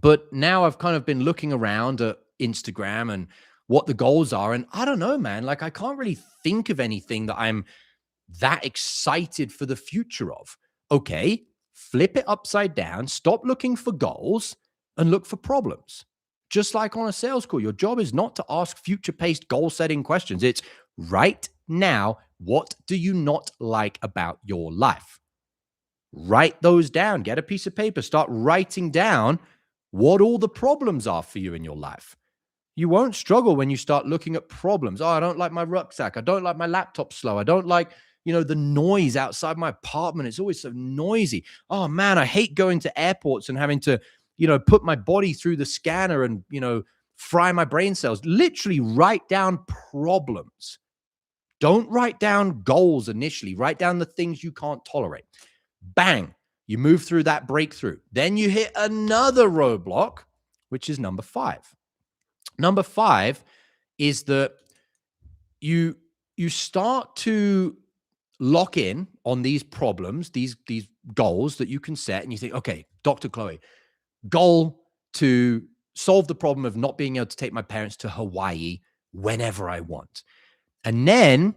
but now I've kind of been looking around at Instagram and what the goals are. And I don't know, man, like I can't really think of anything that I'm that excited for the future of. Okay, flip it upside down, stop looking for goals and look for problems. Just like on a sales call, your job is not to ask future-paced goal-setting questions. It's right now, what do you not like about your life? Write those down. Get a piece of paper. Start writing down what all the problems are for you in your life. You won't struggle when you start looking at problems. Oh, I don't like my rucksack. I don't like my laptop slow. I don't like, the noise outside my apartment. It's always so noisy. Oh man, I hate going to airports and having to, put my body through the scanner and, fry my brain cells. Literally write down problems. Don't write down goals initially. Write down the things you can't tolerate. Bang, you move through that breakthrough. Then you hit another roadblock, which is number 5. Number 5 is that you start to lock in on these problems, these goals that you can set, and you think, okay, Dr. Chloe, goal to solve the problem of not being able to take my parents to Hawaii whenever I want. And then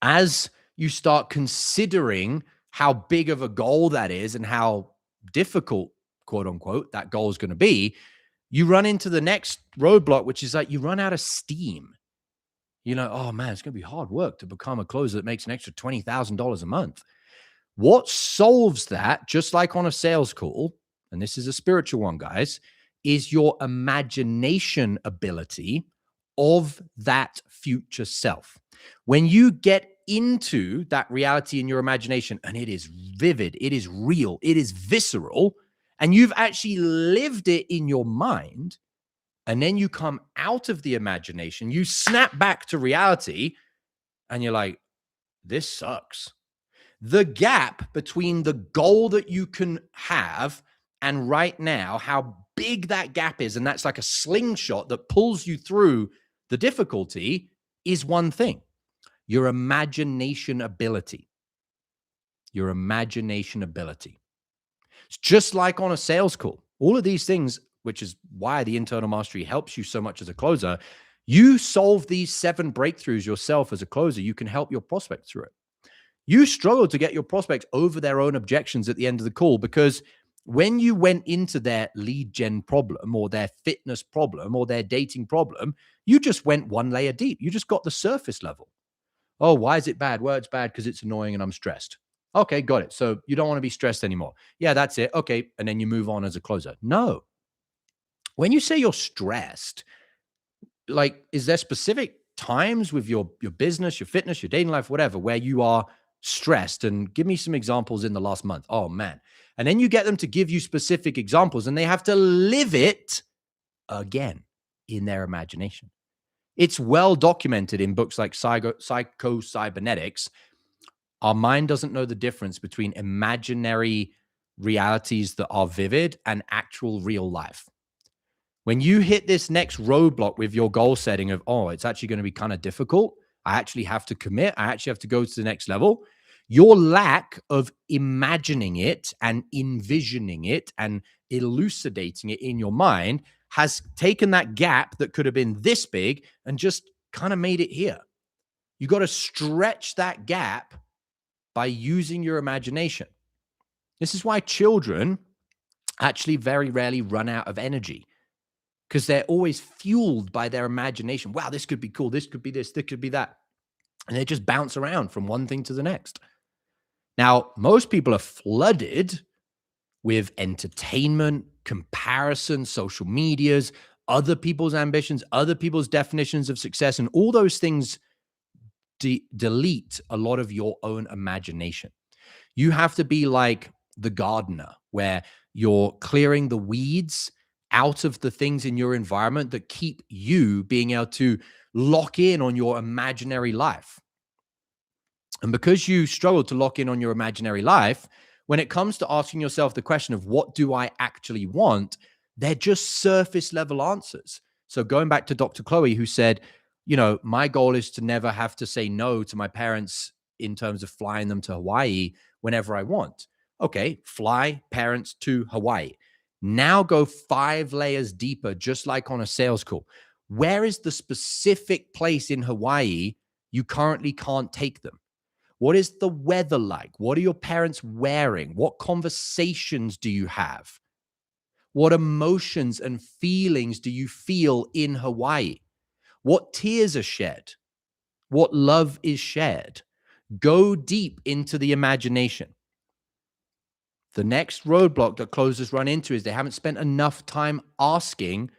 as you start considering how big of a goal that is and how difficult, quote unquote, that goal is going to be, you run into the next roadblock, which is like you run out of steam. Oh man, it's going to be hard work to become a closer that makes an extra $20,000 a month. What solves that, just like on a sales call, and this is a spiritual one, guys, is your imagination ability of that future self. When you get into that reality in your imagination and it is vivid, it is real, it is visceral, and you've actually lived it in your mind, and then you come out of the imagination, you snap back to reality, and you're like, this sucks. The gap between the goal that you can have and right now, how big that gap is, and that's like a slingshot that pulls you through the difficulty, is one thing: your imagination ability. Your imagination ability. It's just like on a sales call. All of these things, which is why the internal mastery helps you so much as a closer. You solve these 7 breakthroughs yourself as a closer, you can help your prospect through it. You struggle to get your prospects over their own objections at the end of the call, because when you went into their lead gen problem or their fitness problem or their dating problem, you just went one layer deep. You just got the surface level. Oh, why is it bad? Well, it's bad because it's annoying and I'm stressed. Okay, got it. So you don't want to be stressed anymore. Yeah, that's it. Okay. And then you move on as a closer. No. When you say you're stressed, like, is there specific times with your business, your fitness, your dating life, whatever, where you are stressed? And give me some examples in the last month. Oh man. And then you get them to give you specific examples and they have to live it again in their imagination. It's well documented in books like Psycho-Cybernetics. Our mind doesn't know the difference between imaginary realities that are vivid and actual real life. When you hit this next roadblock with your goal setting of, oh, it's actually going to be kind of difficult, I actually have to commit, I actually have to go to the next level, your lack of imagining it and envisioning it and elucidating it in your mind has taken that gap that could have been this big and just kind of made it here. You got to stretch that gap by using your imagination. This is why children actually very rarely run out of energy, because they're always fueled by their imagination. Wow, this could be cool. This could be this could be that. And they just bounce around from one thing to the next. Now, most people are flooded with entertainment, comparison, social medias, other people's ambitions, other people's definitions of success, and all those things delete a lot of your own imagination. You have to be like the gardener, where you're clearing the weeds out of the things in your environment that keep you being able to lock in on your imaginary life. And because you struggle to lock in on your imaginary life, when it comes to asking yourself the question of what do I actually want, they're just surface level answers. So going back to Dr. Chloe, who said, you know, my goal is to never have to say no to my parents in terms of flying them to Hawaii whenever I want. Okay, fly parents to Hawaii. Now go 5 layers deeper, just like on a sales call. Where is the specific place in Hawaii you currently can't take them? What is the weather like? What are your parents wearing? What conversations do you have? What emotions and feelings do you feel in Hawaii? What tears are shed? What love is shared? Go deep into the imagination. The next roadblock that closers run into is they haven't spent enough time asking,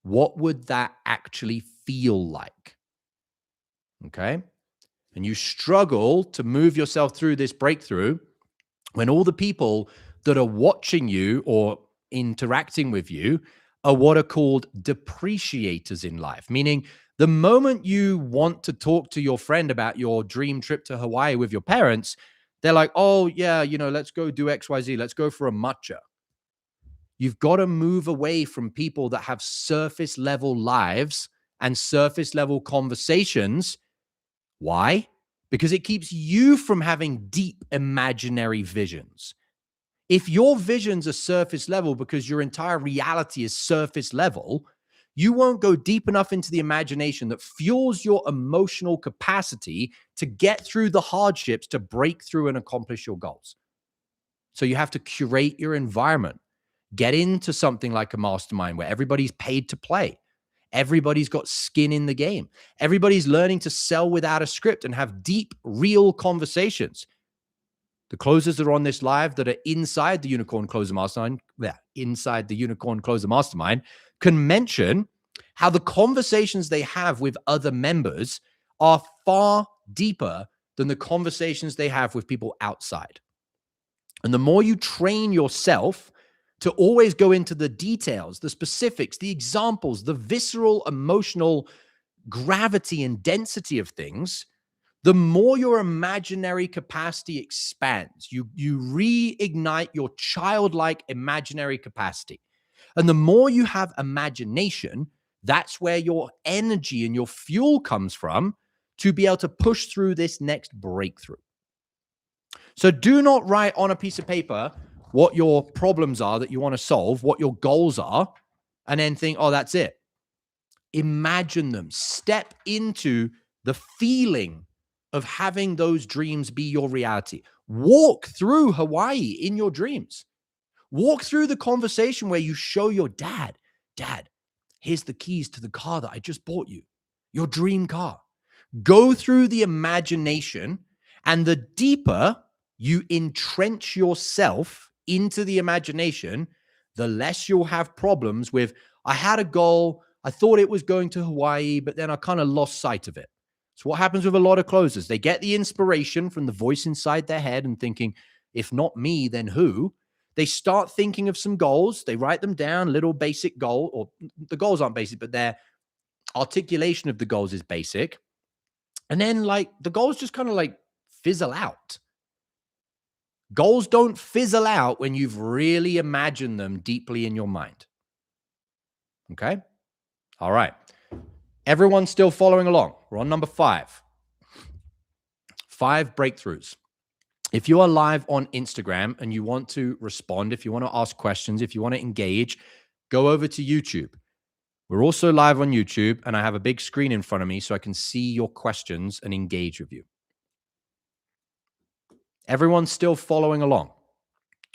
what would that actually feel like? Okay. And you struggle to move yourself through this breakthrough when all the people that are watching you or interacting with you are what are called depreciators in life, meaning the moment you want to talk to your friend about your dream trip to Hawaii with your parents, they're like, oh, yeah, you know, let's go do XYZ. Let's go for a matcha. You've got to move away from people that have surface level lives and surface level conversations. Why? Because it keeps you from having deep imaginary visions. If your visions are surface level because your entire reality is surface level, you won't go deep enough into the imagination that fuels your emotional capacity to get through the hardships to break through and accomplish your goals. So you have to curate your environment. Get into something like a mastermind where everybody's paid to play. Everybody's got skin in the game. Everybody's learning to sell without a script and have deep, real conversations. The closers that are on this live that are inside the Unicorn Closer Mastermind, can mention how the conversations they have with other members are far deeper than the conversations they have with people outside. And the more you train yourself to always go into the details, the specifics, the examples, the visceral, emotional gravity and density of things, the more your imaginary capacity expands. You reignite your childlike imaginary capacity. And the more you have imagination, that's where your energy and your fuel comes from to be able to push through this next breakthrough. So do not write on a piece of paper what your problems are that you want to solve, what your goals are, and then think, oh, that's it. Imagine them. Step into the feeling of having those dreams be your reality. Walk through Hawaii in your dreams. Walk through the conversation where you show your dad, here's the keys to the car that I just bought you, your dream car. Go through the imagination, and the deeper you entrench yourself into the imagination, the less you'll have problems with, I had a goal, I thought it was going to Hawaii, but then I kind of lost sight of it. So what happens with a lot of closers? They get the inspiration from the voice inside their head and thinking, if not me, then who? They start thinking of some goals. They write them down, little basic goal, or the goals aren't basic, but their articulation of the goals is basic. And then like the goals just kind of like fizzle out. Goals don't fizzle out when you've really imagined them deeply in your mind. Okay? All right. Everyone's still following along. We're on number 5. 5 breakthroughs. If you are live on Instagram and you want to respond, if you want to ask questions, if you want to engage, go over to YouTube. We're also live on YouTube, and I have a big screen in front of me so I can see your questions and engage with you. Everyone's still following along.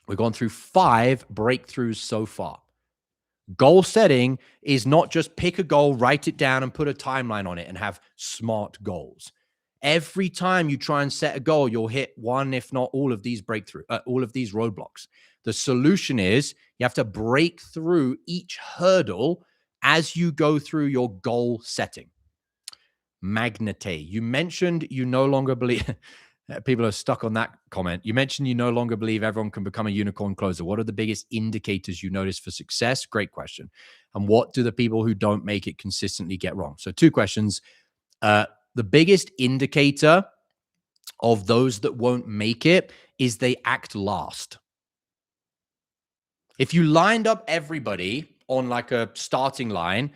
We've gone through 5 breakthroughs so far. Goal setting is not just pick a goal, write it down, and put a timeline on it and have SMART goals. Every time you try and set a goal, you'll hit one, if not all of these all of these roadblocks. The solution is you have to break through each hurdle as you go through your goal setting. Magnete, you mentioned you no longer believe, people are stuck on that comment. You mentioned you no longer believe everyone can become a unicorn closer. What are the biggest indicators you notice for success? Great question. And what do the people who don't make it consistently get wrong? So 2 questions. The biggest indicator of those that won't make it is they act last. If you lined up everybody on like a starting line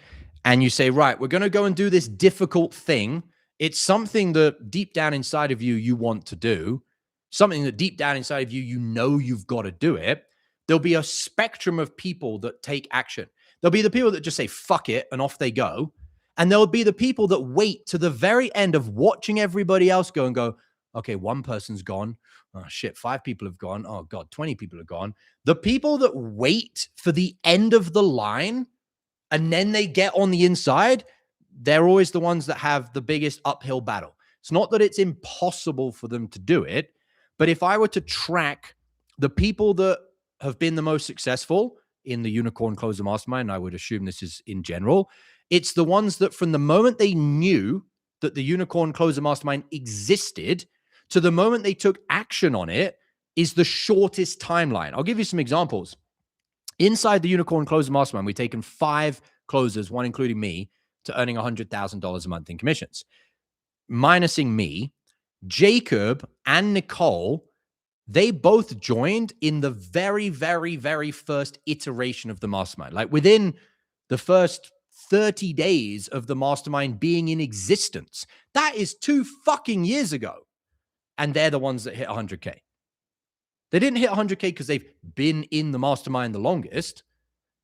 and you say, right, we're going to go and do this difficult thing. It's something that deep down inside of you, you want to do, something that deep down inside of you, you know you've got to do it. There'll be a spectrum of people that take action. There'll be the people that just say, fuck it, and off they go. And there'll be the people that wait to the very end of watching everybody else go and go, okay, 1 person's gone. Oh, shit, 5 people have gone. Oh, God, 20 people have gone. The people that wait for the end of the line and then they get on the inside, they're always the ones that have the biggest uphill battle. It's not that it's impossible for them to do it, but if I were to track the people that have been the most successful in the Unicorn Closer Mastermind, I would assume this is in general, it's the ones that from the moment they knew that the Unicorn Closer Mastermind existed to the moment they took action on it is the shortest timeline. I'll give you some examples. Inside the Unicorn Closer Mastermind, we've taken 5 closers, 1 including me, to earning $100,000 a month in commissions. Minusing me, Jacob and Nicole, they both joined in the very, very, very first iteration of the mastermind. Like within the first 30 days of the mastermind being in existence. That is 2 fucking years ago. And they're the ones that hit 100K. They didn't hit 100K because they've been in the mastermind the longest.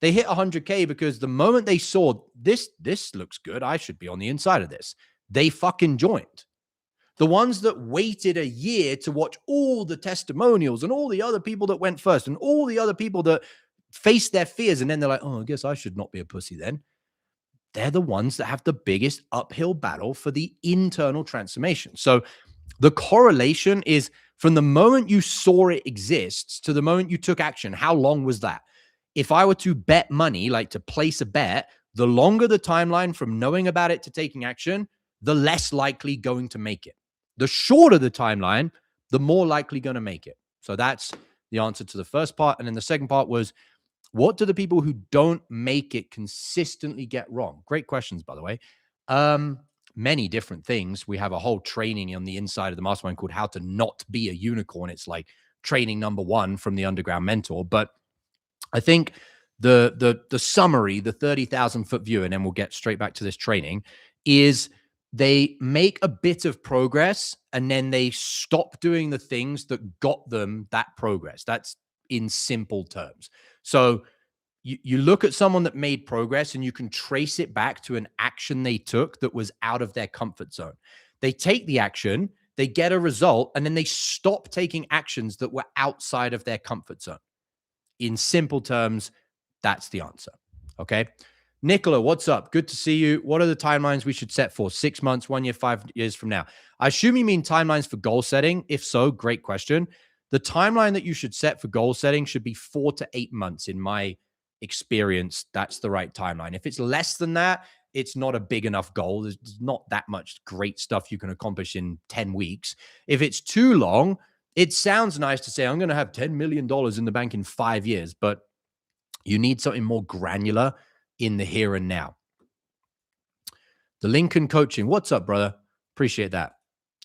They hit 100K because the moment they saw this looks good, I should be on the inside of this, they fucking joined. The ones that waited a year to watch all the testimonials and all the other people that went first and all the other people that faced their fears and then they're like, oh, I guess I should not be a pussy then. They're the ones that have the biggest uphill battle for the internal transformation. So the correlation is from the moment you saw it exists to the moment you took action. How long was that? If I were to bet money, like to place a bet, The longer the timeline from knowing about it to taking action, the less likely going to make it. The shorter the timeline, the more likely going to make it. So that's the answer to the first part. And then the second part was, what do the people who don't make it consistently get wrong? Great questions, by the way. Many different things. We have a whole training on the inside of the mastermind called How to Not Be a Unicorn. It's like training number one from the Underground Mentor. But I think the summary, the 30,000 foot view, and then we'll get straight back to this training, is they make a bit of progress and then they stop doing the things that got them that progress. That's in simple terms. So you look at someone that made progress and you can trace it back to an action they took that was out of their comfort zone. They take the action, they get a result, and then they stop taking actions that were outside of their comfort zone. In simple terms, that's the answer. Okay. Nicola, what's up? Good to see you. What are the timelines we should set for? 6 months, 1 year, 5 years from now? I assume you mean timelines for goal setting. If so, great question. The timeline that you should set for goal setting should be 4 to 8 months in my experience. That's the right timeline. If it's less than that, it's not a big enough goal. There's not that much great stuff you can accomplish in 10 weeks. If it's too long, it sounds nice to say, I'm going to have $10 million in the bank in 5 years, but you need something more granular in the here and now. The Lincoln Coaching. What's up, brother? Appreciate that.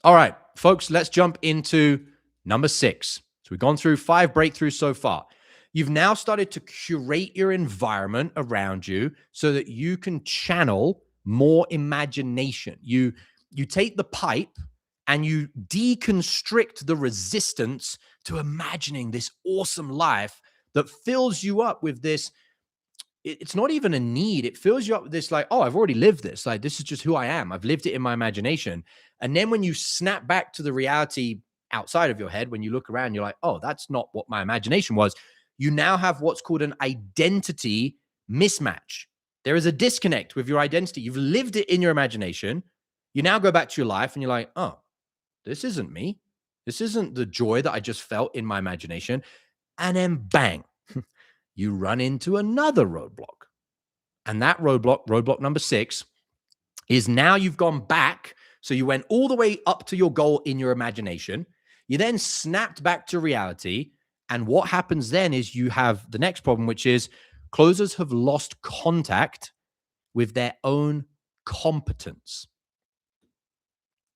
All right, folks, let's jump into number 6. So we've gone through 5 breakthroughs so far. You've now started to curate your environment around you so that you can channel more imagination. You take the pipe and you deconstrict the resistance to imagining this awesome life that fills you up with this. It's not even a need. It fills you up with this like, oh, I've already lived this. Like, this is just who I am. I've lived it in my imagination. And then when you snap back to the reality outside of your head, when you look around, you're like, oh, that's not what my imagination was. You now have what's called an identity mismatch. There is a disconnect with your identity. You've lived it in your imagination. You now go back to your life and you're like, oh, this isn't me. This isn't the joy that I just felt in my imagination. And then bang, you run into another roadblock. And that roadblock number 6, is now you've gone back. So you went all the way up to your goal in your imagination. You then snapped back to reality. And what happens then is you have the next problem, which is closers have lost contact with their own competence.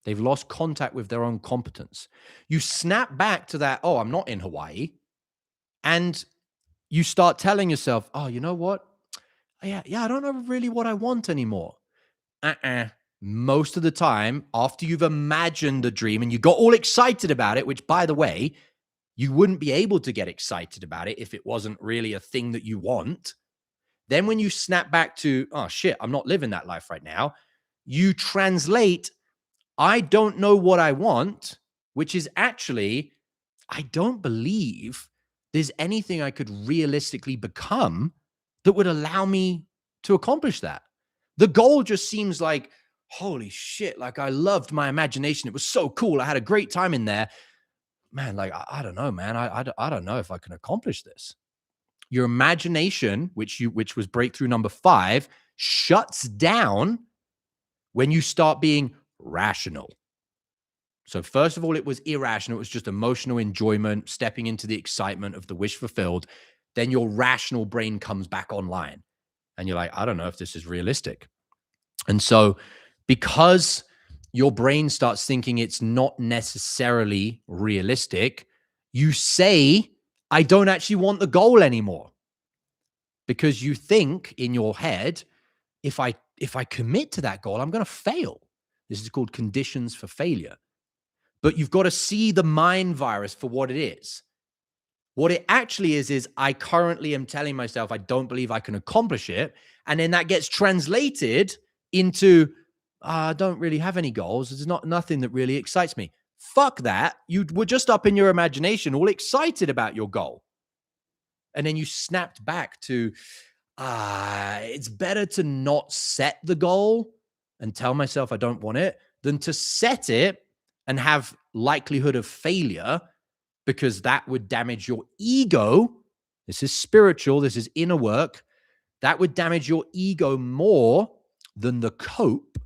They've lost contact with their own competence. You snap back to that, oh, I'm not in Hawaii. And you start telling yourself, oh, you know what? Yeah, I don't know really what I want anymore. Most of the time, after you've imagined the dream and you got all excited about it, which, by the way, you wouldn't be able to get excited about it if it wasn't really a thing that you want. Then when you snap back to, oh, shit, I'm not living that life right now, you translate, I don't know what I want, which is actually, I don't believe there's anything I could realistically become that would allow me to accomplish that. The goal just seems like, holy shit, like I loved my imagination. It was so cool. I had a great time in there. Man, like, I don't know, man. I don't know if I can accomplish this. Your imagination, which was breakthrough number 5, shuts down when you start being rational. So first of all, it was irrational. It was just emotional enjoyment, stepping into the excitement of the wish fulfilled. Then your rational brain comes back online and you're like, I don't know if this is realistic. And so because your brain starts thinking it's not necessarily realistic, you say, I don't actually want the goal anymore. Because you think in your head, if I commit to that goal, I'm going to fail. This is called conditions for failure. But you've got to see the mind virus for what it is. What it actually is I currently am telling myself I don't believe I can accomplish it. And then that gets translated into, I don't really have any goals. There's nothing that really excites me. Fuck that. You were just up in your imagination, all excited about your goal. And then you snapped back to, it's better to not set the goal and tell myself I don't want it than to set it and have likelihood of failure, because that would damage your ego. This is spiritual. This is inner work. That would damage your ego more than the cope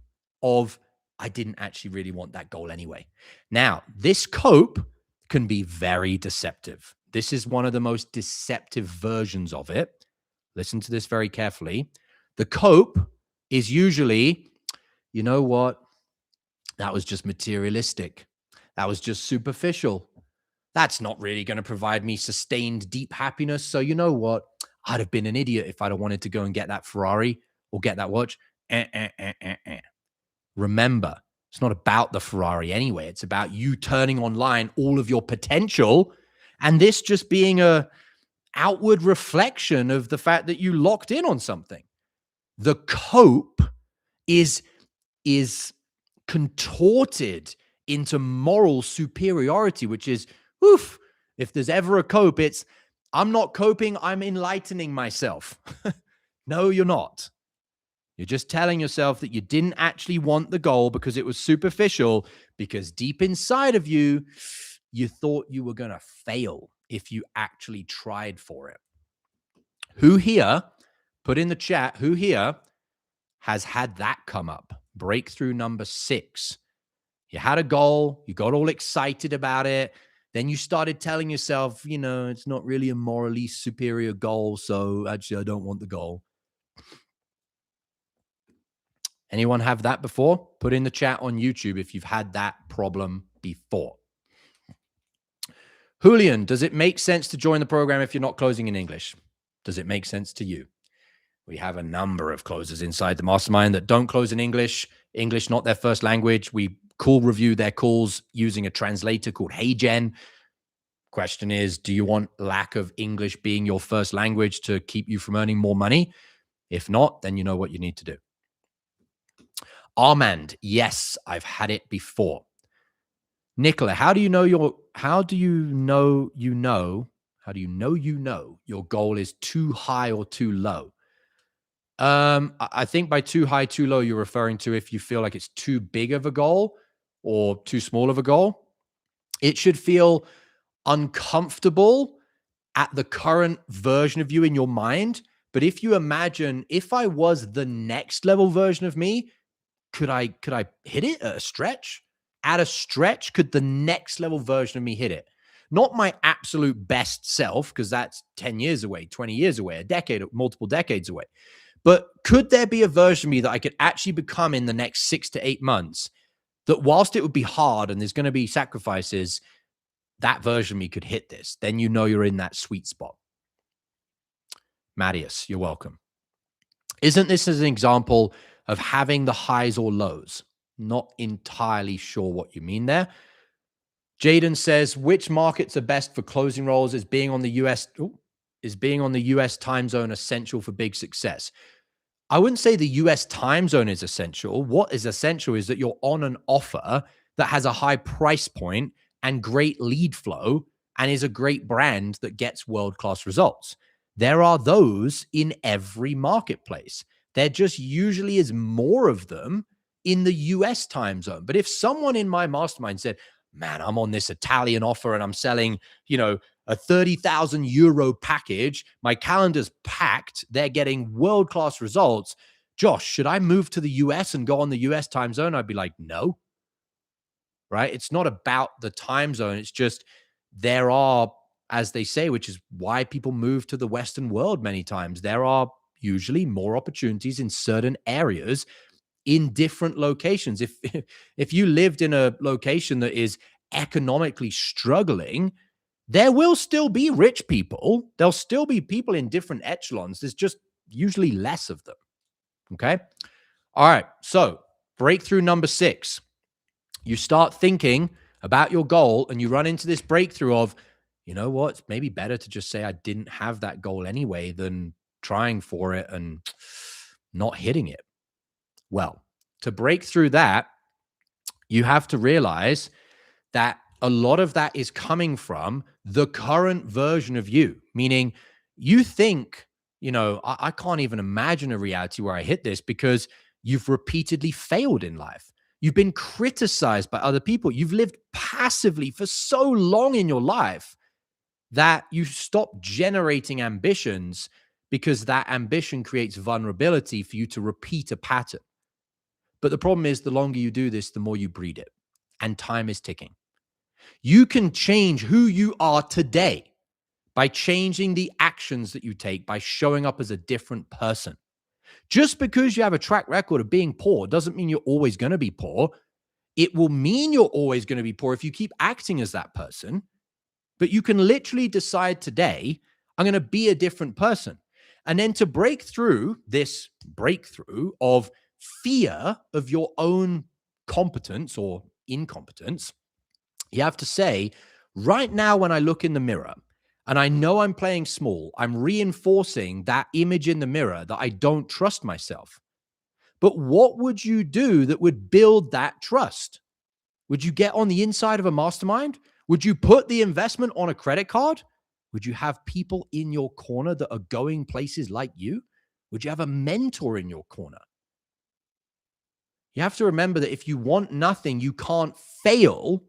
of, I didn't actually really want that goal anyway. Now, this cope can be very deceptive. This is one of the most deceptive versions of it. Listen to this very carefully. The cope is usually, you know what? That was just materialistic. That was just superficial. That's not really going to provide me sustained, deep happiness. So you know what? I'd have been an idiot if I'd have wanted to go and get that Ferrari or get that watch. Remember, it's not about the Ferrari anyway. It's about you turning online all of your potential, and this just being a outward reflection of the fact that you locked in on something. The cope is contorted into moral superiority, which is, oof, if there's ever a cope, it's, I'm not coping, I'm enlightening myself. No, you're not. You're just telling yourself that you didn't actually want the goal because it was superficial, because deep inside of you, you thought you were going to fail if you actually tried for it. Who here, put in the chat, who here has had that come up? Breakthrough number 6. You had a goal, you got all excited about it. Then you started telling yourself, you know, it's not really a morally superior goal, so actually I don't want the goal. Anyone have that before? Put in the chat on YouTube if you've had that problem before. Julian, does it make sense to join the program if you're not closing in English? Does it make sense to you? We have a number of closers inside the mastermind that don't close in English, not their first language. We call review their calls using a translator called HeyGen. Question is, do you want lack of English being your first language to keep you from earning more money? If not, then you know what you need to do. Armand, yes, I've had it before. Nicola, how do you know your goal is too high or too low? I think by too high, too low, you're referring to if you feel like it's too big of a goal or too small of a goal. It should feel uncomfortable at the current version of you in your mind. But if you imagine, if I was the next level version of me, could I hit it at a stretch? At a stretch, could the next level version of me hit it? Not my absolute best self, because that's 10 years away, 20 years away, a decade, multiple decades away. But could there be a version of me that I could actually become in the next 6 to 8 months that, whilst it would be hard and there's going to be sacrifices, that version of me could hit this? Then you know you're in that sweet spot. Mattias, you're welcome. Isn't this as an example of having the highs or lows? Not entirely sure what you mean there. Jaden says, which markets are best for closing roles? Is being on the US time zone essential for big success? I wouldn't say the US time zone is essential. What is essential is that you're on an offer that has a high price point and great lead flow and is a great brand that gets world-class results. There are those in every marketplace. There just usually is more of them in the US time zone. But if someone in my mastermind said, man, I'm on this Italian offer and I'm selling, a 30,000 euro package, my calendar's packed, they're getting world-class results. Josh, should I move to the US and go on the US time zone? I'd be like, no, right? It's not about the time zone. It's just there are, as they say, which is why people move to the Western world many times, there are usually more opportunities in certain areas in different locations. If you lived in a location that is economically struggling, there will still be rich people. There'll still be people in different echelons. There's just usually less of them. Okay. All right. So breakthrough number 6, you start thinking about your goal and you run into this breakthrough of, you know what, it's maybe better to just say I didn't have that goal anyway than trying for it and not hitting it. Well, to break through that, you have to realize that a lot of that is coming from the current version of you, meaning you think, I can't even imagine a reality where I hit this because you've repeatedly failed in life. You've been criticized by other people. You've lived passively for so long in your life that you stop generating ambitions because that ambition creates vulnerability for you to repeat a pattern. But the problem is, the longer you do this, the more you breed it, and time is ticking. You can change who you are today by changing the actions that you take, by showing up as a different person. Just because you have a track record of being poor doesn't mean you're always going to be poor. It will mean you're always going to be poor if you keep acting as that person. But you can literally decide today, I'm going to be a different person. And then to break through this breakthrough of fear of your own competence or incompetence, you have to say, right now, when I look in the mirror and I know I'm playing small, I'm reinforcing that image in the mirror that I don't trust myself. But what would you do that would build that trust? Would you get on the inside of a mastermind? Would you put the investment on a credit card? Would you have people in your corner that are going places like you? Would you have a mentor in your corner? You have to remember that if you want nothing, you can't fail,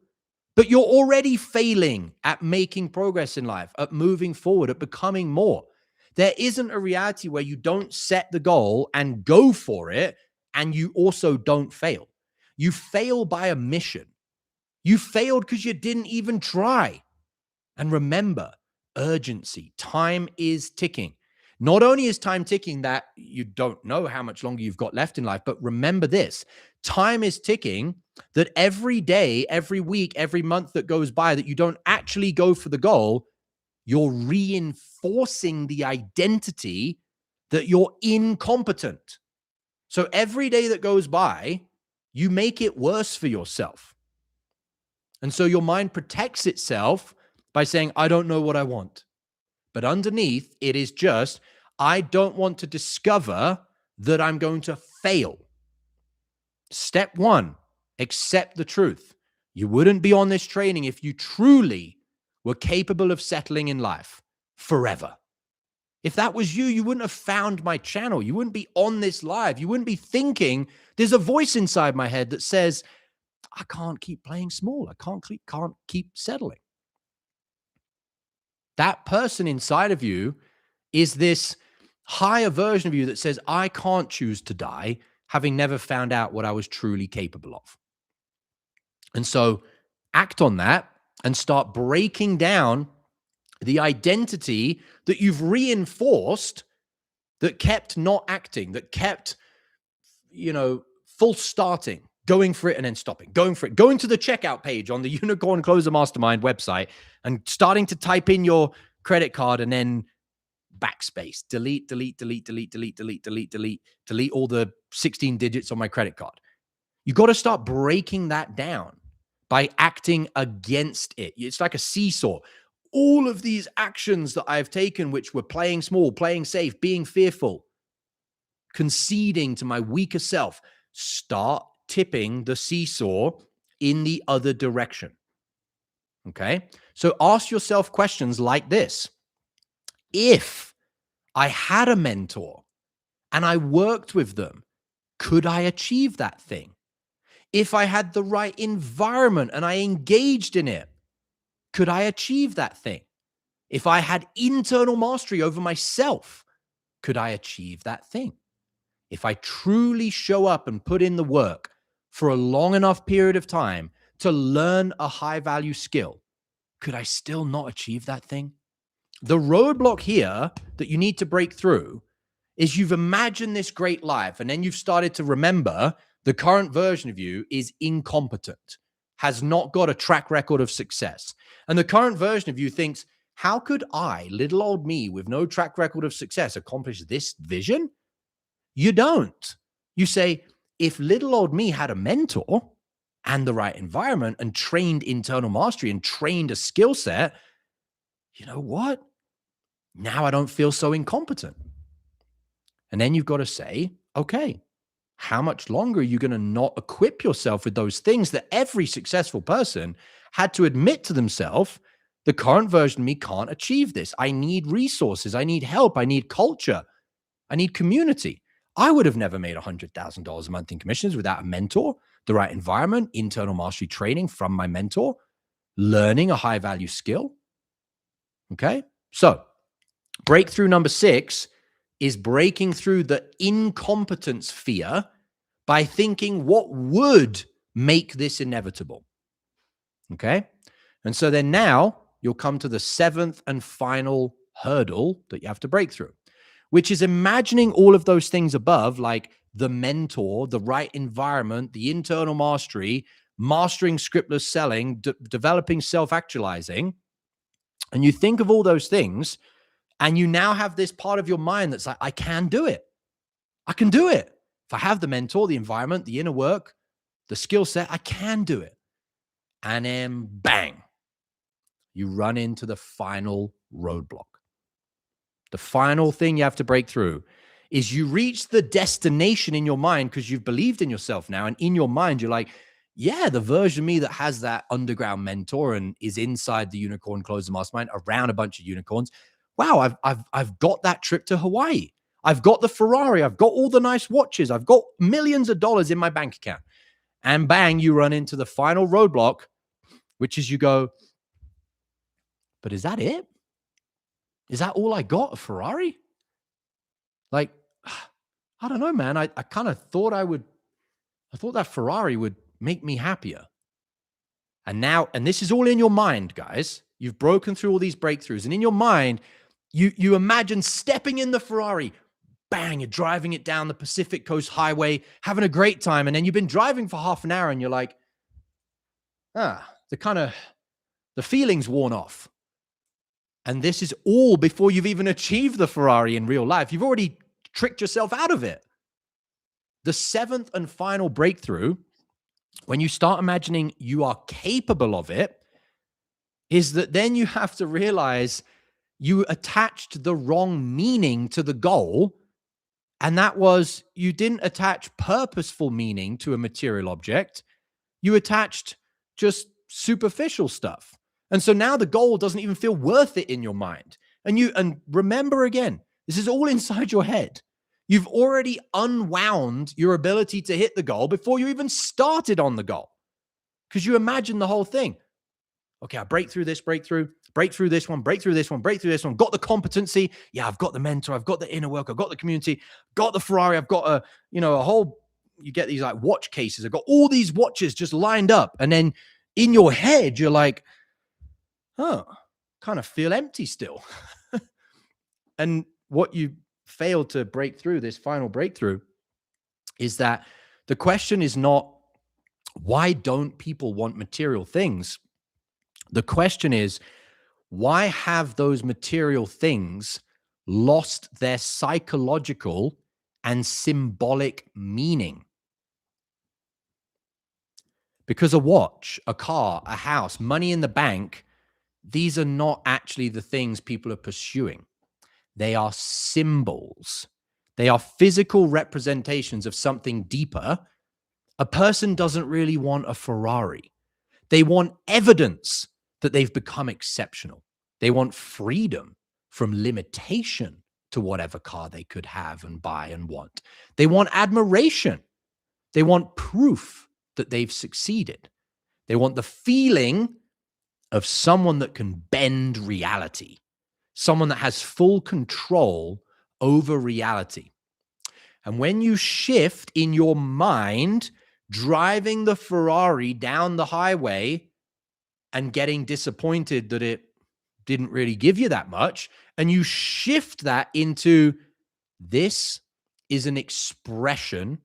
but you're already failing at making progress in life, at moving forward, at becoming more. There isn't a reality where you don't set the goal and go for it, and you also don't fail. You fail by omission. You failed because you didn't even try. And remember, urgency. Time is ticking. Not only is time ticking that you don't know how much longer you've got left in life, but remember this. Time is ticking that every day, every week, every month that goes by that you don't actually go for the goal, you're reinforcing the identity that you're incompetent. So every day that goes by, you make it worse for yourself. And so your mind protects itself by saying, I don't know what I want. But underneath, it is just, I don't want to discover that I'm going to fail. Step one, accept the truth. You wouldn't be on this training if you truly were capable of settling in life forever. If that was you, you wouldn't have found my channel. You wouldn't be on this live. You wouldn't be thinking, there's a voice inside my head that says, I can't keep playing small. I can't keep settling. That person inside of you is this higher version of you that says, I can't choose to die, having never found out what I was truly capable of. And so act on that and start breaking down the identity that you've reinforced that kept not acting, that kept, false starting, going for it and then stopping, going for it, going to the checkout page on the Unicorn Closer Mastermind website and starting to type in your credit card and then backspace, delete all the 16 digits on my credit card. You got to start breaking that down by acting against it. It's like a seesaw. All of these actions that I've taken, which were playing small, playing safe, being fearful, conceding to my weaker self, start tipping the seesaw in the other direction. Okay? So ask yourself questions like this. If I had a mentor and I worked with them, could I achieve that thing? If I had the right environment and I engaged in it, could I achieve that thing? If I had internal mastery over myself, could I achieve that thing? If I truly show up and put in the work for a long enough period of time to learn a high value skill, could I still not achieve that thing? The roadblock here that you need to break through is you've imagined this great life and then you've started to remember the current version of you is incompetent, has not got a track record of success. And the current version of you thinks, how could I, little old me with no track record of success, accomplish this vision? You don't. You say, if little old me had a mentor and the right environment and trained internal mastery and trained a skill set, you know what? Now I don't feel so incompetent. And then you've got to say, okay, how much longer are you going to not equip yourself with those things that every successful person had to admit to themselves, the current version of me can't achieve this. I need resources. I need help. I need culture. I need community. I would have never made $100,000 a month in commissions without a mentor, the right environment, internal mastery training from my mentor, learning a high value skill. Okay. So breakthrough number 6 is breaking through the incompetence fear by thinking what would make this inevitable. Okay. And so then now you'll come to the seventh and final hurdle that you have to break through, which is imagining all of those things above, like the mentor, the right environment, the internal mastery, mastering scriptless selling, developing self-actualizing. And you think of all those things, and you now have this part of your mind that's like, I can do it. I can do it. If I have the mentor, the environment, the inner work, the skill set, I can do it. And then bang, you run into the final roadblock. The final thing you have to break through is you reach the destination in your mind because you've believed in yourself now. And in your mind, you're like, yeah, the version of me that has that underground mentor and is inside the Unicorn Closer Mastermind around a bunch of unicorns. Wow, I've got that trip to Hawaii. I've got the Ferrari. I've got all the nice watches. I've got millions of dollars in my bank account. And bang, you run into the final roadblock, which is you go, but is that it? Is that all I got, a Ferrari? Like, I don't know, man. I kind of thought I thought that Ferrari would make me happier. And now, and this is all in your mind, guys. You've broken through all these breakthroughs. And in your mind, you imagine stepping in the Ferrari, bang, you're driving it down the Pacific Coast Highway, having a great time. And then you've been driving for half an hour and you're like, the feeling's worn off. And this is all before you've even achieved the Ferrari in real life. You've already tricked yourself out of it. The seventh and final breakthrough, when you start imagining you are capable of it, is that then you have to realize you attached the wrong meaning to the goal. And that was, you didn't attach purposeful meaning to a material object. You attached just superficial stuff. And so now the goal doesn't even feel worth it in your mind. And remember again, this is all inside your head. You've already unwound your ability to hit the goal before you even started on the goal. Because you imagine the whole thing. Okay, I break through this, break through this one, break through this one, break through this one. Got the competency. Yeah, I've got the mentor. I've got the inner work. I've got the community. Got the Ferrari. I've got a whole, you get these like watch cases. I've got all these watches just lined up. And then in your head, you're like, kind of feel empty still. And what you failed to break through, this final breakthrough, is that the question is not, why don't people want material things? The question is, why have those material things lost their psychological and symbolic meaning? Because a watch, a car, a house, money in the bank, these are not actually the things people are pursuing. They are symbols. They are physical representations of something deeper. A person doesn't really want a Ferrari. They want evidence that they've become exceptional. They want freedom from limitation to whatever car they could have and buy and want. They want admiration. They want proof that they've succeeded. They want the feeling of someone that can bend reality, someone that has full control over reality. And when you shift in your mind, driving the Ferrari down the highway and getting disappointed that it didn't really give you that much, and you shift that into, this is an expression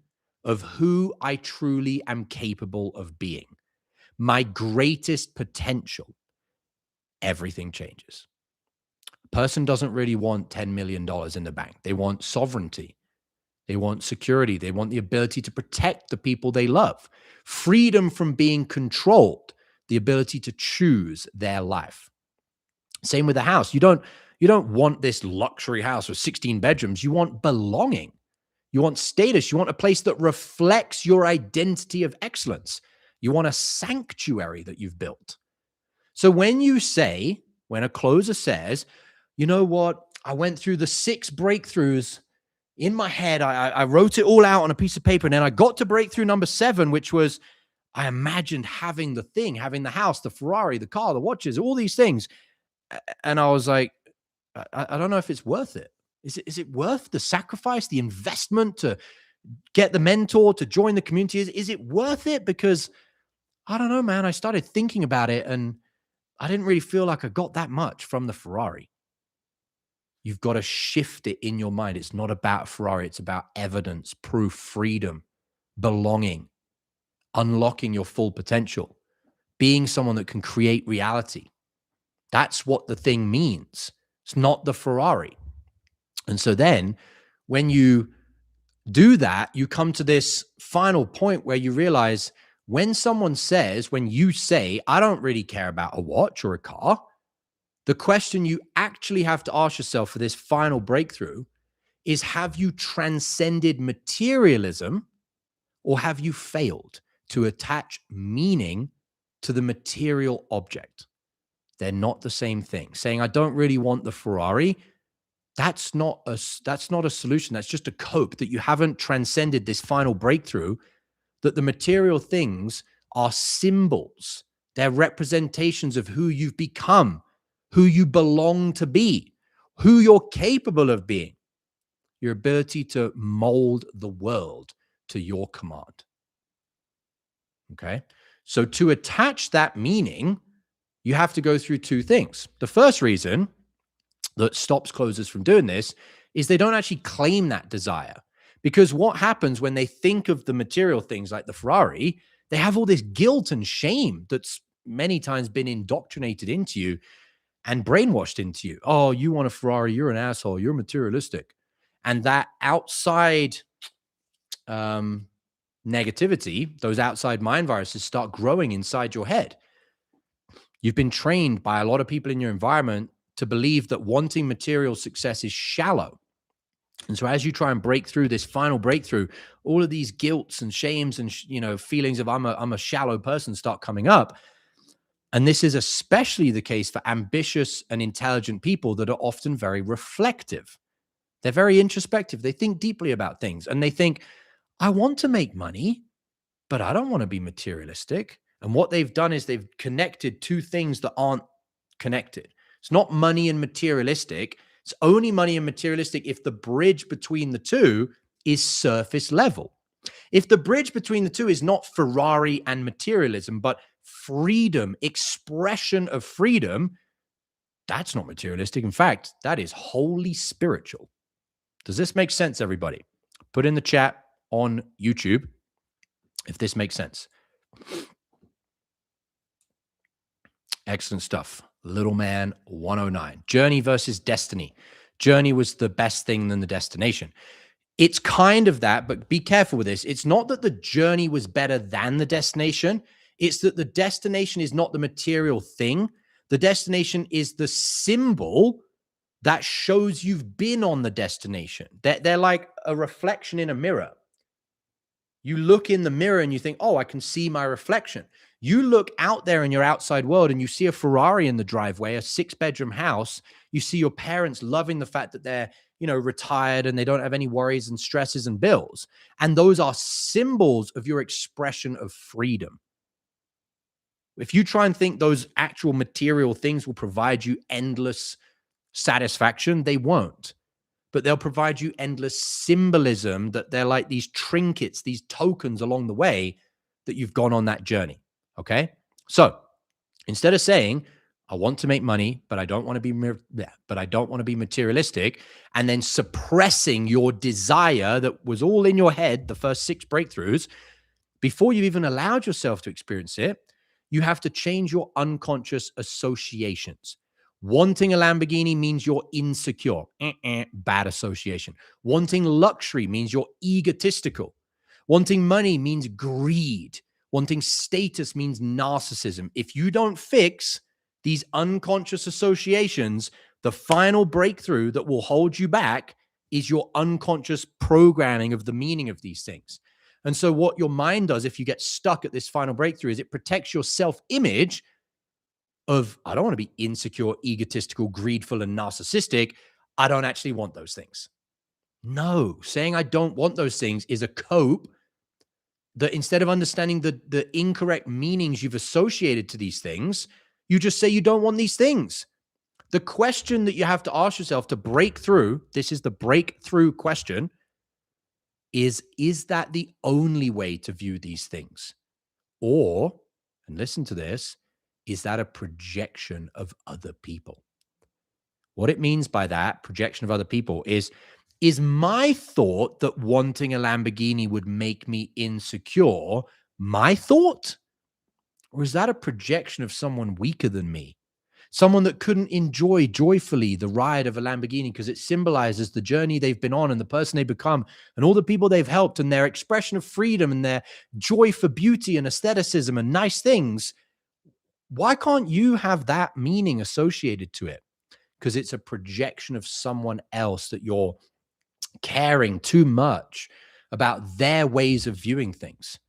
of who I truly am capable of being, my greatest potential, everything changes. A person doesn't really want $10 million in the bank. They want sovereignty. They want security. They want the ability to protect the people they love, freedom from being controlled, the ability to choose their life. Same with a house. You don't want this luxury house with 16 bedrooms. You want belonging. You want status. You want a place that reflects your identity of excellence. You want a sanctuary that you've built. So when a closer says, you know what, I went through the 6 breakthroughs in my head, I wrote it all out on a piece of paper, and then I got to breakthrough number 7, which was, I imagined having the house, the Ferrari, the car, the watches, all these things. And I was like, I don't know if it's worth it. Is it worth the sacrifice, the investment to get the mentor, to join the community? Is it worth it? Because I don't know, man. I started thinking about it and I didn't really feel like I got that much from the Ferrari. You've got to shift it in your mind. It's not about Ferrari. It's about evidence, proof, freedom, belonging, unlocking your full potential, being someone that can create reality. That's what the thing means. It's not the Ferrari. And so then when you do that, you come to this final point where you realize when you say, I don't really care about a watch or a car, the question you actually have to ask yourself for this final breakthrough is, have you transcended materialism or have you failed to attach meaning to the material object? They're not the same thing. Saying, I don't really want the Ferrari, that's not a solution. That's just a cope that you haven't transcended this final breakthrough, that the material things are symbols. They're representations of who you've become, who you belong to be, who you're capable of being, your ability to mold the world to your command. Okay. So to attach that meaning, you have to go through two things. The first reason that stops closers from doing this is they don't actually claim that desire. Because what happens when they think of the material things like the Ferrari, they have all this guilt and shame that's many times been indoctrinated into you and brainwashed into you. Oh, you want a Ferrari, you're an asshole, you're materialistic. And that outside negativity, those outside mind viruses start growing inside your head. You've been trained by a lot of people in your environment to believe that wanting material success is shallow. And so as you try and break through this final breakthrough, all of these guilts and shames and feelings of I'm a shallow person start coming up. And this is especially the case for ambitious and intelligent people that are often very reflective. They're very introspective. They think deeply about things and they think, I want to make money, but I don't want to be materialistic. And what they've done is they've connected two things that aren't connected. It's not money and materialistic. It's only money and materialistic if the bridge between the two is surface level. If the bridge between the two is not Ferrari and materialism, but freedom, expression of freedom, that's not materialistic. In fact, that is wholly spiritual. Does this make sense, everybody? Put in the chat on YouTube if this makes sense. Excellent stuff. Little Man 109. Journey versus destiny. Journey was the best thing than the destination. It's kind of that, but be careful with this. It's not that the journey was better than the destination. It's that the destination is not the material thing. The destination is the symbol that shows you've been on the destination. They're like a reflection in a mirror. You look in the mirror and you think, oh, I can see my reflection. You look out there in your outside world and you see a Ferrari in the driveway, a 6-bedroom house. You see your parents loving the fact that they're, retired and they don't have any worries and stresses and bills. And those are symbols of your expression of freedom. If you try and think those actual material things will provide you endless satisfaction, they won't. But they'll provide you endless symbolism, that they're like these trinkets, these tokens along the way that you've gone on that journey. Okay. So instead of saying, I want to make money, but I don't want to be materialistic, and then suppressing your desire that was all in your head, the first 6 breakthroughs, before you've even allowed yourself to experience it, you have to change your unconscious associations. Wanting a Lamborghini means you're insecure. Bad association. Wanting luxury means you're egotistical. Wanting money means greed. Wanting status means narcissism. If you don't fix these unconscious associations, the final breakthrough that will hold you back is your unconscious programming of the meaning of these things. And so what your mind does if you get stuck at this final breakthrough is it protects your self-image of, I don't want to be insecure, egotistical, greedful, and narcissistic. I don't actually want those things. No, saying I don't want those things is a cope that instead of understanding the incorrect meanings you've associated to these things, you just say you don't want these things. The question that you have to ask yourself to break through, this is the breakthrough question, is that the only way to view these things? Or, and listen to this, is that a projection of other people? What it means by that projection of other people is my thought that wanting a Lamborghini would make me insecure my thought? Or is that a projection of someone weaker than me? Someone that couldn't enjoy joyfully the ride of a Lamborghini because it symbolizes the journey they've been on and the person they become and all the people they've helped and their expression of freedom and their joy for beauty and aestheticism and nice things. Why can't you have that meaning associated to it? Because it's a projection of someone else that you're caring too much about their ways of viewing things.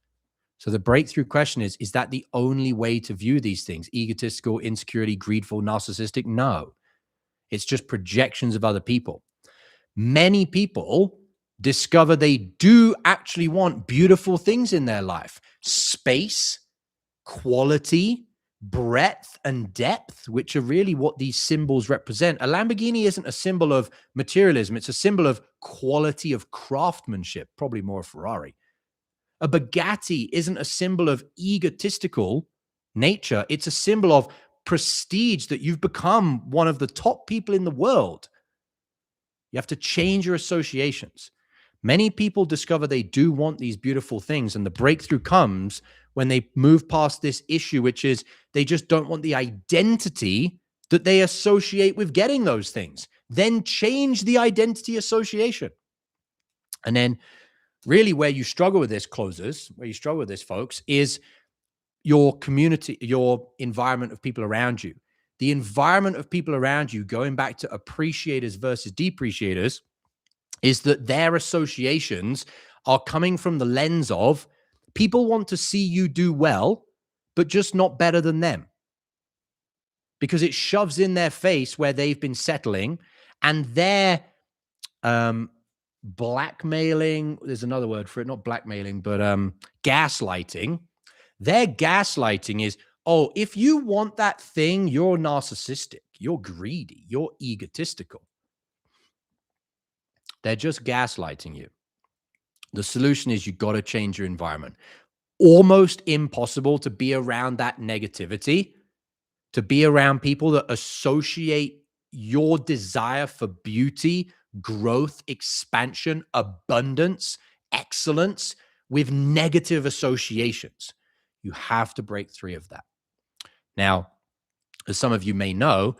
So the breakthrough question is that the only way to view these things? Egotistical, insecurity, greedful, narcissistic? No. It's just projections of other people. Many people discover they do actually want beautiful things in their life. Space, quality, breadth, and depth, which are really what these symbols represent. A Lamborghini isn't a symbol of materialism. It's a symbol of quality of craftsmanship, probably more a Ferrari. A Bugatti isn't a symbol of egotistical nature. It's a symbol of prestige, that you've become one of the top people in the world. You have to change your associations. Many people discover they do want these beautiful things, and the breakthrough comes when they move past this issue, which is they just don't want the identity that they associate with getting those things. Then change the identity association. And then really where you struggle with this, closers, where you struggle with this, folks, is your community, your environment of people around you. The environment of people around you, going back to appreciators versus depreciators, is that their associations are coming from the lens of people want to see you do well, but just not better than them. Because it shoves in their face where they've been settling, and they're blackmailing. There's another word for it, not blackmailing, but gaslighting. Their gaslighting is, oh, if you want that thing, you're narcissistic, you're greedy, you're egotistical. They're just gaslighting you. The solution is you got to change your environment. Almost impossible to be around that negativity, to be around people that associate your desire for beauty, growth, expansion, abundance, excellence with negative associations. You have to break free of that. Now, as some of you may know,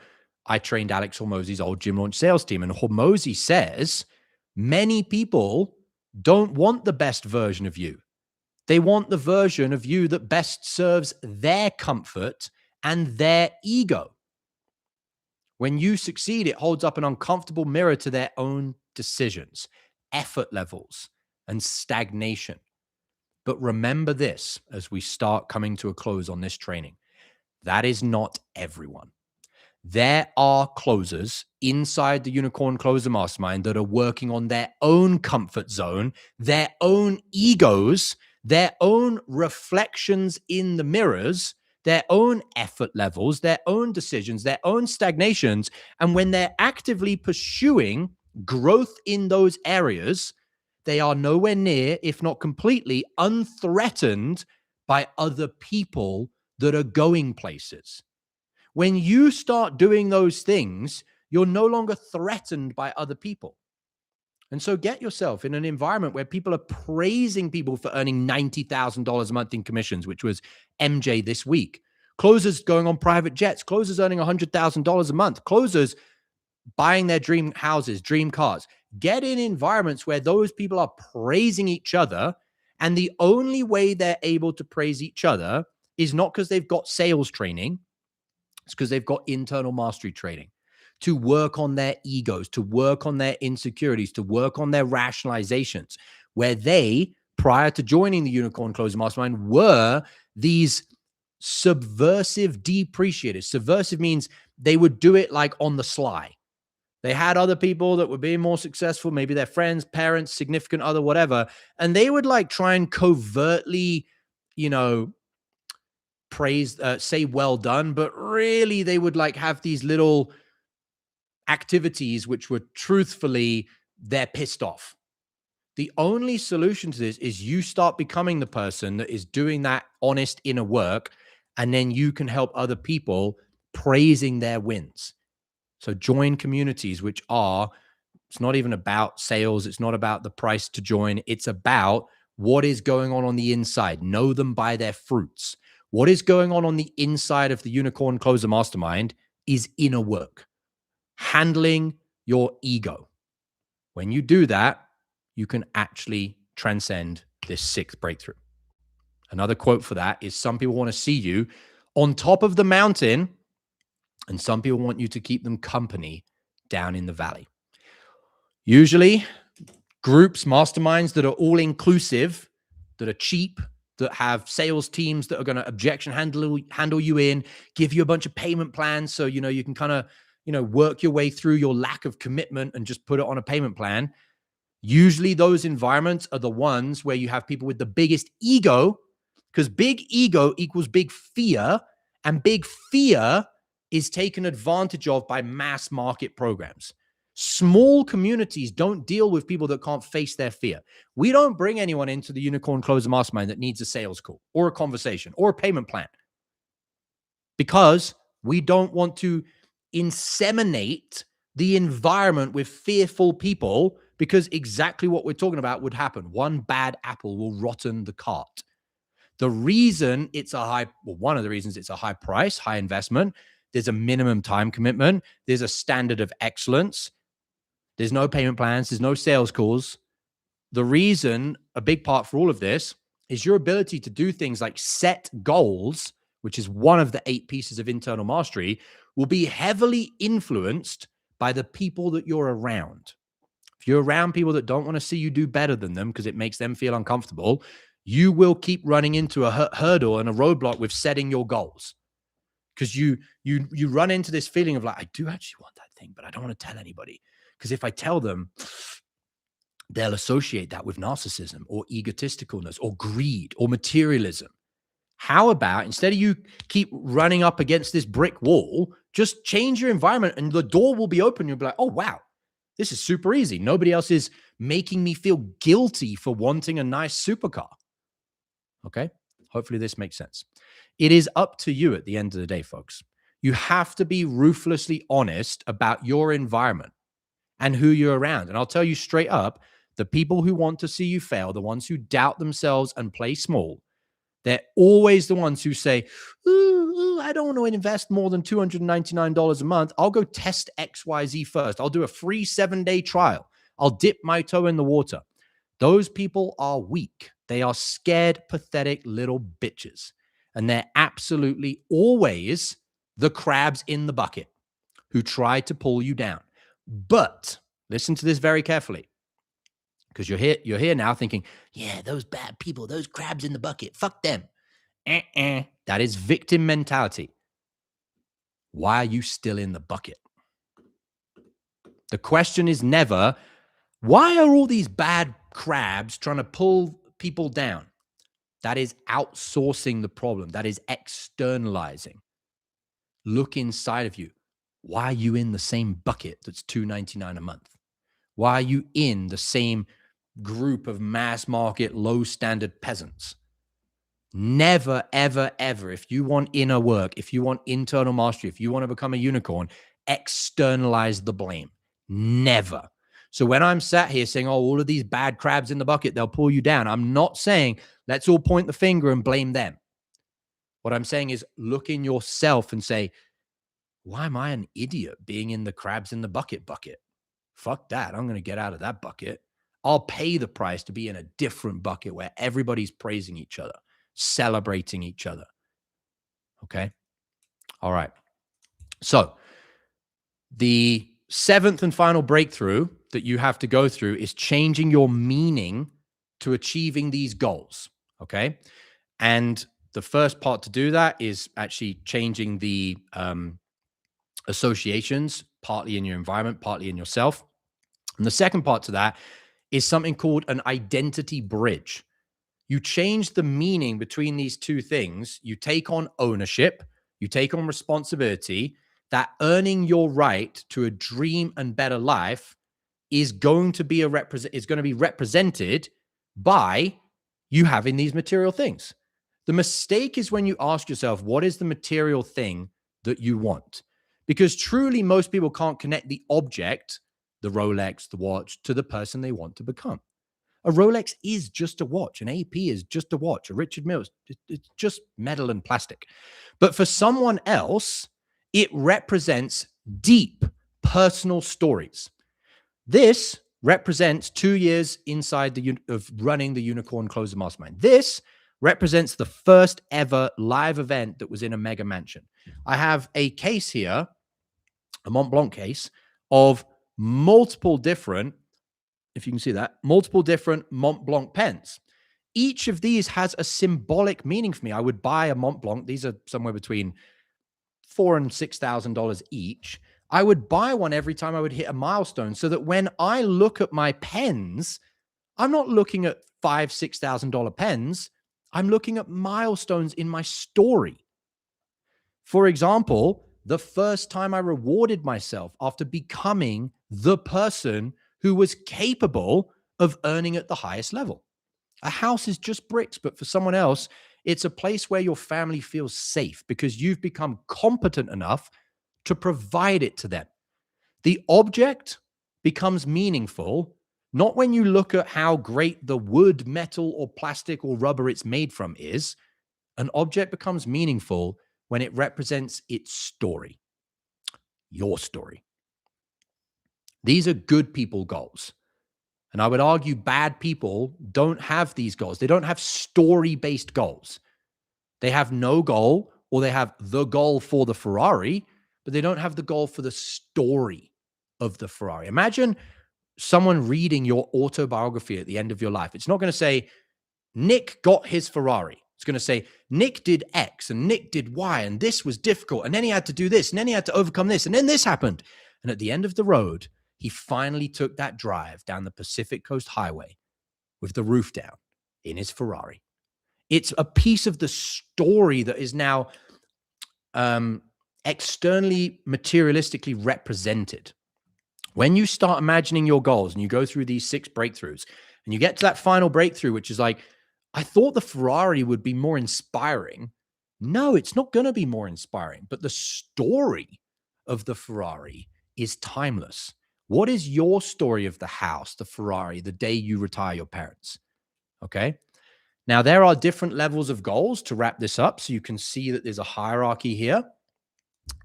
I trained Alex Hormozi's old gym launch sales team, and Hormozi says many people don't want the best version of you. They want the version of you that best serves their comfort and their ego. When you succeed, it holds up an uncomfortable mirror to their own decisions, effort levels, and stagnation. But remember this as we start coming to a close on this training. That is not everyone. There are closers inside the Unicorn Closer Mastermind that are working on their own comfort zone, their own egos, their own reflections in the mirrors, their own effort levels, their own decisions, their own stagnations. And when they're actively pursuing growth in those areas, they are nowhere near, if not completely, unthreatened by other people that are going places. When you start doing those things, you're no longer threatened by other people. And so get yourself in an environment where people are praising people for earning $90,000 a month in commissions, which was MJ this week. Closers going on private jets, closers earning $100,000 a month, closers buying their dream houses, dream cars. Get in environments where those people are praising each other. And the only way they're able to praise each other is not because they've got sales training. It's because they've got internal mastery training to work on their egos, to work on their insecurities, to work on their rationalizations, where they, prior to joining the Unicorn Closer Mastermind, were these subversive depreciators. Subversive means they would do it like on the sly. They had other people that were being more successful, maybe their friends, parents, significant other, whatever, and they would like try and covertly, praise, say well done, but really they would like have these little activities which were truthfully, they're pissed off. The only solution to this is you start becoming the person that is doing that honest inner work, and then you can help other people praising their wins. So join communities which are, it's not even about sales. It's not about the price to join. It's about what is going on the inside. Know them by their fruits. What is going on the inside of the Unicorn Closer Mastermind is inner work, handling your ego. When you do that, you can actually transcend this sixth breakthrough. Another quote for that is, some people want to see you on top of the mountain, and some people want you to keep them company down in the valley. Usually, groups, masterminds that are all inclusive, that are cheap, that have sales teams that are going to objection handle you in, give you a bunch of payment plans so you can kind of work your way through your lack of commitment and just put it on a payment plan. Usually those environments are the ones where you have people with the biggest ego, because big ego equals big fear, and big fear is taken advantage of by mass market programs. Small communities don't deal with people that can't face their fear. We don't bring anyone into the Unicorn Closer Mastermind that needs a sales call or a conversation or a payment plan, because we don't want to inseminate the environment with fearful people, because exactly what we're talking about would happen. One bad apple will rotten the cart. The reason it's one of the reasons it's a high price, high investment, there's a minimum time commitment, there's a standard of excellence, there's no payment plans, there's no sales calls. The reason, a big part for all of this, is your ability to do things like set goals, which is one of the 8 pieces of internal mastery, will be heavily influenced by the people that you're around. If you're around people that don't want to see you do better than them because it makes them feel uncomfortable, you will keep running into a hurdle and a roadblock with setting your goals. Because you run into this feeling of like, I do actually want that thing, but I don't want to tell anybody. Because if I tell them, they'll associate that with narcissism or egotisticalness or greed or materialism. How about, instead of you keep running up against this brick wall, just change your environment and the door will be open. You'll be like, oh, wow, this is super easy. Nobody else is making me feel guilty for wanting a nice supercar. Okay. Hopefully this makes sense. It is up to you at the end of the day, folks. You have to be ruthlessly honest about your environment and who you're around. And I'll tell you straight up, the people who want to see you fail, the ones who doubt themselves and play small, they're always the ones who say, ooh, I don't want to invest more than $299 a month. I'll go test XYZ first. I'll do a free 7-day trial. I'll dip my toe in the water. Those people are weak. They are scared, pathetic little bitches. And they're absolutely always the crabs in the bucket who try to pull you down. But listen to this very carefully, because you're here now thinking, yeah, those bad people, those crabs in the bucket, fuck them. That is victim mentality. Why are you still in the bucket? The question is never, why are all these bad crabs trying to pull people down? That is outsourcing the problem. That is externalizing. Look inside of you. Why are you in the same bucket that's $299 a month? Why are you in the same group of mass market, low standard peasants? Never, ever, ever. If you want inner work, if you want internal mastery, if you want to become a unicorn, externalize the blame. Never. So when I'm sat here saying, oh, all of these bad crabs in the bucket, they'll pull you down, I'm not saying let's all point the finger and blame them. What I'm saying is look in yourself and say, why am I an idiot being in the crabs in the bucket? Fuck that. I'm going to get out of that bucket. I'll pay the price to be in a different bucket where everybody's praising each other, celebrating each other. Okay. All right. So the 7th and final breakthrough that you have to go through is changing your meaning to achieving these goals. Okay. And the first part to do that is actually changing the associations, partly in your environment, partly in yourself. And the second part to that is something called an identity bridge. You change the meaning between these two things. You take on ownership, you take on responsibility that earning your right to a dream and better life is going to be represented by you having these material things. The mistake is when you ask yourself, what is the material thing that you want? Because truly, most people can't connect the object, the Rolex, the watch, to the person they want to become. A Rolex is just a watch. An AP is just a watch. A Richard Mille, it's just metal and plastic. But for someone else, it represents deep personal stories. This represents 2 years inside of running the Unicorn Closer Mastermind. This represents the first ever live event that was in a mega mansion. I have a case here, a Mont Blanc case of multiple different, if you can see that, multiple different Mont Blanc pens. Each of these has a symbolic meaning for me. I would buy a Mont Blanc. These are somewhere between $4,000 and $6,000 each. I would buy one every time I would hit a milestone so that when I look at my pens, I'm not looking at $5,000, $6,000 pens. I'm looking at milestones in my story. For example, the first time I rewarded myself after becoming the person who was capable of earning at the highest level. A house is just bricks, but for someone else, it's a place where your family feels safe because you've become competent enough to provide it to them. The object becomes meaningful, not when you look at how great the wood, metal, or plastic or rubber it's made from is. An object becomes meaningful when it represents its story, your story. These are good people goals. And I would argue bad people don't have these goals. They don't have story-based goals. They have no goal, or they have the goal for the Ferrari, but they don't have the goal for the story of the Ferrari. Imagine someone reading your autobiography at the end of your life. It's not going to say, Nick got his Ferrari. It's going to say, Nick did X and Nick did Y, and this was difficult. And then he had to do this, and then he had to overcome this, and then this happened. And at the end of the road, he finally took that drive down the Pacific Coast Highway with the roof down in his Ferrari. It's a piece of the story that is now externally, materialistically represented. When you start imagining your goals and you go through these 6 breakthroughs and you get to that final breakthrough, which is like, I thought the Ferrari would be more inspiring. No, it's not going to be more inspiring, but the story of the Ferrari is timeless. What is your story of the house, the Ferrari, the day you retire your parents? Okay. Now, there are different levels of goals to wrap this up. So you can see that there's a hierarchy here.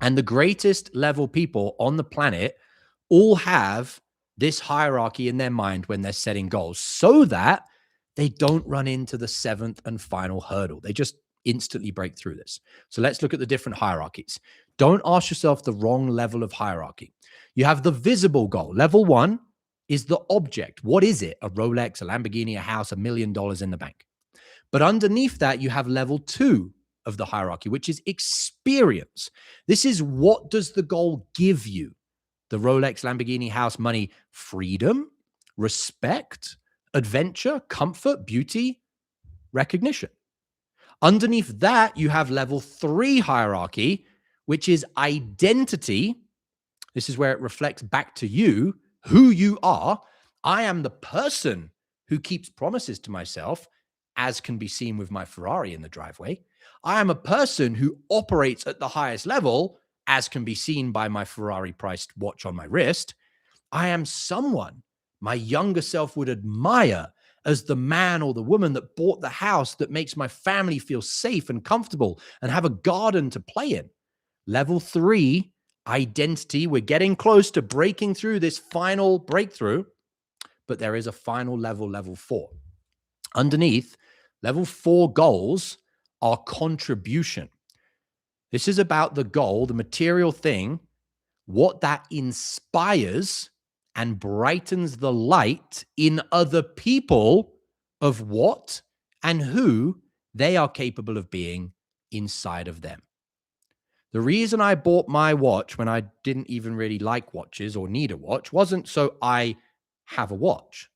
And the greatest level people on the planet all have this hierarchy in their mind when they're setting goals so that they don't run into the 7th and final hurdle. They just instantly break through this. So let's look at the different hierarchies. Don't ask yourself the wrong level of hierarchy. You have the visible goal. Level 1 is the object. What is it? A Rolex, a Lamborghini, a house, $1 million in the bank. But underneath that, you have level 2 of the hierarchy, which is experience. This is, what does the goal give you? The Rolex, Lamborghini, house, money, freedom, respect, adventure, comfort, beauty, recognition. Underneath that, you have level 3 hierarchy, which is identity. This is where it reflects back to you, who you are. I am the person who keeps promises to myself, as can be seen with my Ferrari in the driveway. I am a person who operates at the highest level, as can be seen by my Ferrari-priced watch on my wrist. I am someone my younger self would admire as the man or the woman that bought the house that makes my family feel safe and comfortable and have a garden to play in. Level 3, identity. We're getting close to breaking through this final breakthrough, but there is a final level, level 4. Underneath, level 4 goals are contribution. This is about the goal, the material thing, what that inspires and brightens the light in other people of what and who they are capable of being inside of them. The reason I bought my watch when I didn't even really like watches or need a watch wasn't so I have a watch.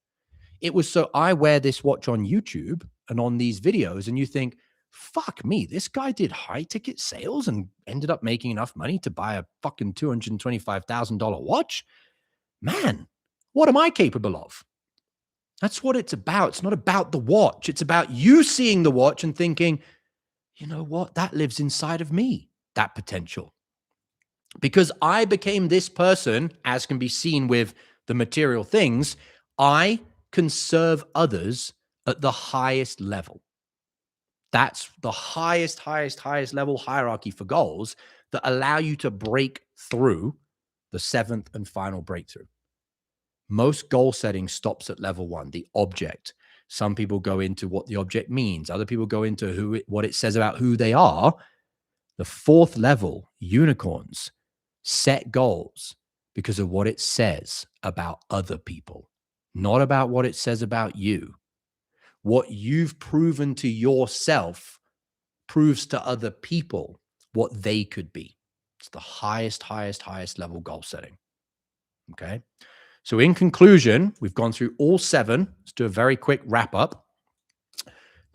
It was so I wear this watch on YouTube and on these videos, and you think, fuck me, this guy did high ticket sales and ended up making enough money to buy a fucking $225,000 watch. Man, what am I capable of? That's what it's about. It's not about the watch. It's about you seeing the watch and thinking, you know what? That lives inside of me, that potential. Because I became this person, as can be seen with the material things, I can serve others at the highest level. That's the highest level hierarchy for goals that allow you to break through the seventh and final breakthrough. Most goal setting stops at level one, the object. Some people go into what the object means. Other people go into what it says about who they are. The fourth level, unicorns, set goals because of what it says about other people, not about what it says about you. What you've proven to yourself proves to other people what they could be. It's the highest level goal setting. Okay. So in conclusion, we've gone through all seven. Let's do a very quick wrap up.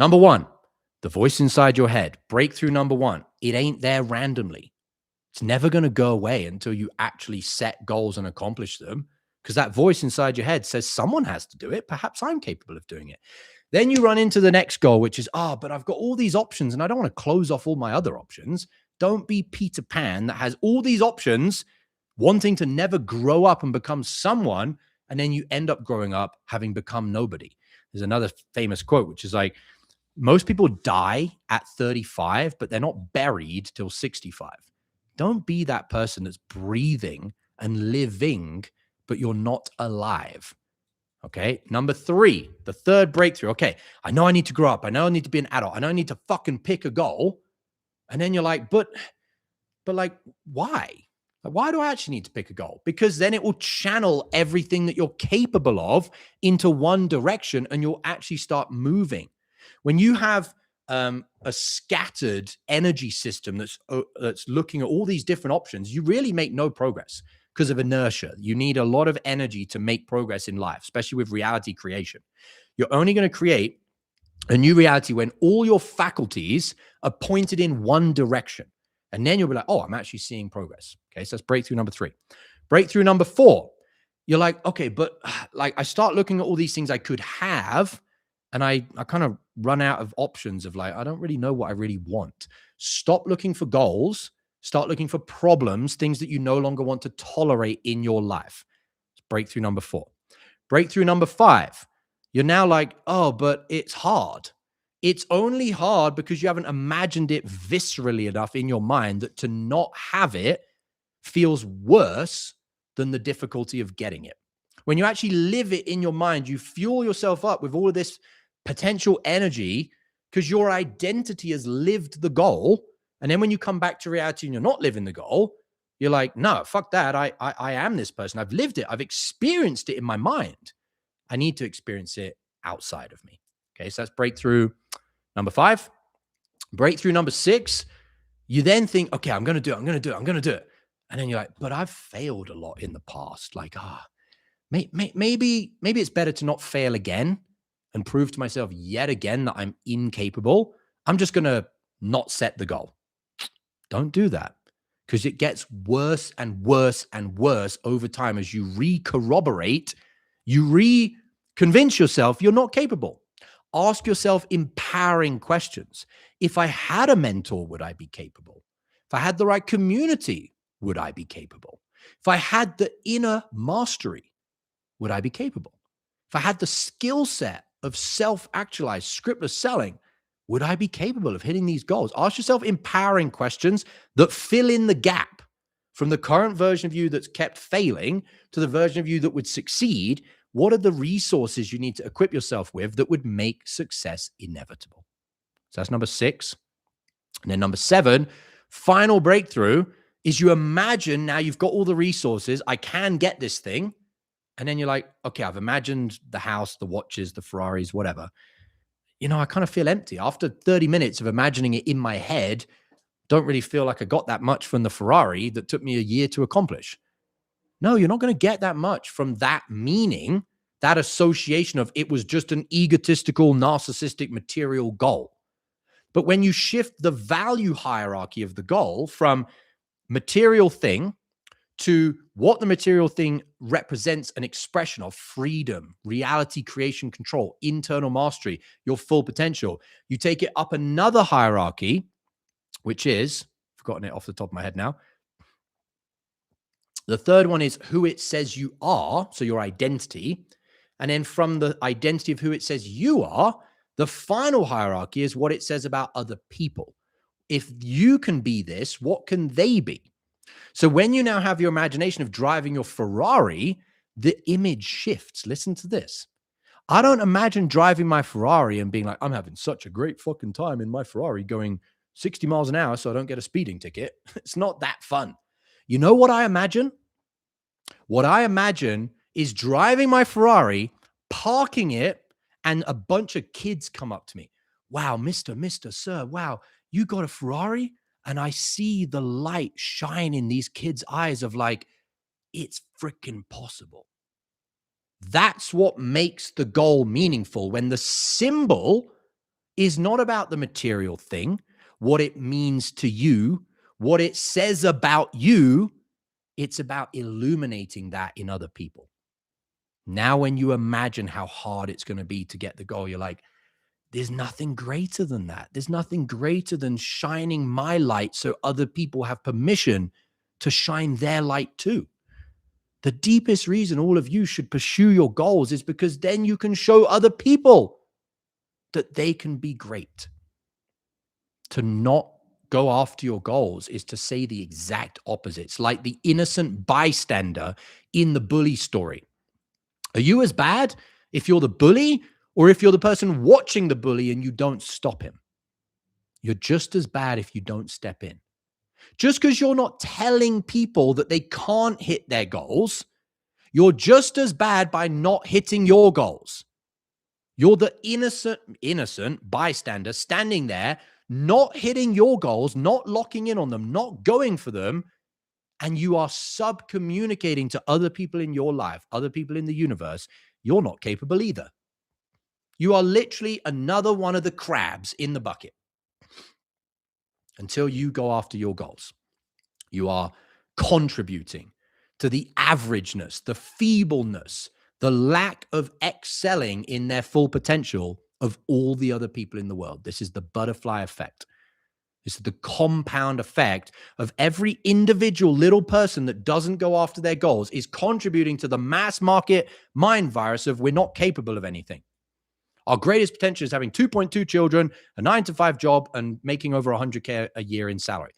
Number one, the voice inside your head. Breakthrough number one. It ain't there randomly. It's never going to go away until you actually set goals and accomplish them, because that voice inside your head says someone has to do it. Perhaps I'm capable of doing it. Then you run into the next goal, which is, but I've got all these options and I don't want to close off all my other options. Don't be Peter Pan that has all these options, wanting to never grow up and become someone, and then you end up growing up having become nobody. There's another famous quote, which is like, most people die at 35, but they're not buried till 65. Don't be that person that's breathing and living, but you're not alive. Okay. Number three, the third breakthrough. Okay. I know I need to grow up. I know I need to be an adult. I know I need to fucking pick a goal. And then you're like, but like, why? Like, why do I actually need to pick a goal? Because then it will channel everything that you're capable of into one direction and you'll actually start moving. When you have a scattered energy system that's looking at all these different options, you really make no progress because of inertia. You need a lot of energy to make progress in life, especially with reality creation. You're only going to create a new reality when all your faculties are pointed in one direction. And then you'll be like, I'm actually seeing progress. Okay, so that's breakthrough number three. Breakthrough number four, you're like, okay, but like I start looking at all these things I could have, and I kind of run out of options of like, I don't really know what I really want. Stop looking for goals. Start looking for problems, things that you no longer want to tolerate in your life. It's breakthrough number four. Breakthrough number five, you're now like, but it's hard. It's only hard because you haven't imagined it viscerally enough in your mind that to not have it feels worse than the difficulty of getting it. When you actually live it in your mind, you fuel yourself up with all of this potential energy because your identity has lived the goal. And then when you come back to reality and you're not living the goal, you're like, no, fuck that. I am this person. I've lived it. I've experienced it in my mind. I need to experience it outside of me. Okay, so that's breakthrough number five. Breakthrough number six, you then think, okay, I'm going to do it. And then you're like, but I've failed a lot in the past. Like, maybe it's better to not fail again and prove to myself yet again that I'm incapable. I'm just going to not set the goal. Don't do that, because it gets worse and worse and worse over time as you re-corroborate, you re-convince yourself you're not capable. Ask yourself empowering questions. If I had a mentor, would I be capable? If I had the right community, would I be capable? If I had the inner mastery, would I be capable? If I had the skill set of self-actualized scriptless selling, would I be capable of hitting these goals? Ask yourself empowering questions that fill in the gap from the current version of you that's kept failing to the version of you that would succeed. What are the resources you need to equip yourself with that would make success inevitable? So that's number six. And then number seven, final breakthrough, is you imagine now you've got all the resources. I can get this thing. And then you're like, okay, I've imagined the house, the watches, the Ferraris, whatever. I kind of feel empty. After 30 minutes of imagining it in my head, don't really feel like I got that much from the Ferrari that took me a year to accomplish. No, you're not going to get that much from that meaning, that association of it was just an egotistical, narcissistic, material goal. But when you shift the value hierarchy of the goal from material thing to what the material thing represents an expression of freedom, reality creation, control, internal mastery, your full potential, you take it up another hierarchy, which is, I've forgotten it off the top of my head now. The third one is who it says you are, so your identity. And then from the identity of who it says you are, the final hierarchy is what it says about other people. If you can be this, what can they be? So when you now have your imagination of driving your Ferrari, the image shifts. Listen to this. I don't imagine driving my Ferrari and being like, I'm having such a great fucking time in my Ferrari going 60 miles an hour so I don't get a speeding ticket. It's not that fun. You know what I imagine? What I imagine is driving my Ferrari, parking it, and a bunch of kids come up to me. Wow, Mr. Sir, wow, you got a Ferrari? And I see the light shine in these kids' eyes of like, it's freaking possible. That's what makes the goal meaningful when the symbol is not about the material thing, what it means to you, what it says about you. It's about illuminating that in other people. Now, when you imagine how hard it's going to be to get the goal, you're like, there's nothing greater than that. There's nothing greater than shining my light so other people have permission to shine their light too. The deepest reason all of you should pursue your goals is because then you can show other people that they can be great. To not go after your goals is to say the exact opposites, like the innocent bystander in the bully story. Are you as bad if you're the bully or if you're the person watching the bully and you don't stop him? You're just as bad if you don't step in. Just because you're not telling people that they can't hit their goals, you're just as bad by not hitting your goals. You're the innocent bystander standing there, not hitting your goals, not locking in on them, not going for them, and you are sub-communicating to other people in your life, other people in the universe, you're not capable either. You are literally another one of the crabs in the bucket until you go after your goals. You are contributing to the averageness, the feebleness, the lack of excelling in their full potential of all the other people in the world. This is the butterfly effect. This is the compound effect of every individual little person that doesn't go after their goals is contributing to the mass market mind virus of we're not capable of anything. Our greatest potential is having 2.2 children, a 9-to-5 job, and making over 100K a year in salary.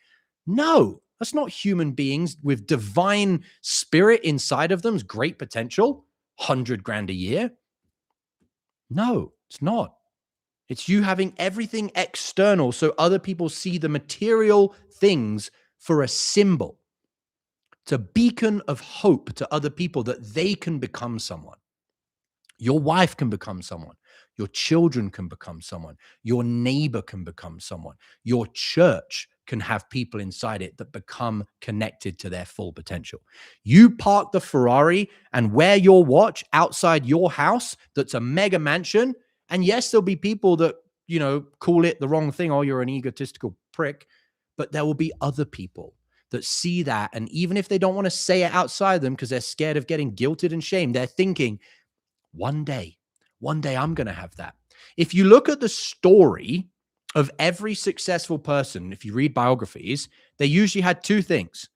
No, that's not human beings with divine spirit inside of them's great potential, 100 grand a year. No, it's not. It's you having everything external so other people see the material things for a symbol. It's a beacon of hope to other people that they can become someone. Your wife can become someone. Your children can become someone. Your neighbor can become someone. Your church can have people inside it that become connected to their full potential. You park the Ferrari and wear your watch outside your house that's a mega mansion. And yes, there'll be people that, call it the wrong thing. Oh, you're an egotistical prick. But there will be other people that see that. And even if they don't want to say it outside them because they're scared of getting guilted and shamed, they're thinking, one day I'm going to have that. If you look at the story of every successful person, if you read biographies, they usually had two things: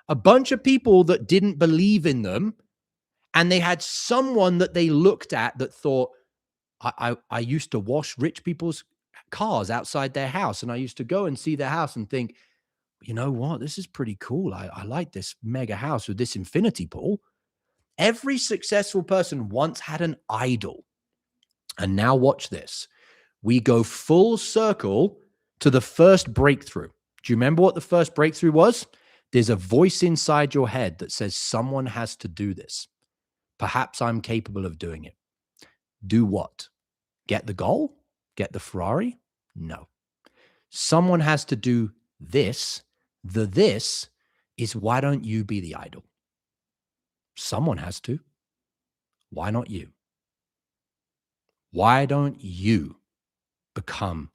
a bunch of people that didn't believe in them, and they had someone that they looked at that thought, I used to wash rich people's cars outside their house, and I used to go and see their house and think, you know what, this is pretty cool. I like this mega house with this infinity pool. Every successful person once had an idol. And now watch this. We go full circle to the first breakthrough. Do you remember what the first breakthrough was? There's a voice inside your head that says someone has to do this. Perhaps I'm capable of doing it. Do what? Get the goal? Get the Ferrari? No. Someone has to do this. The this is, why don't you be the idol? Someone has to. Why not you? Why don't you become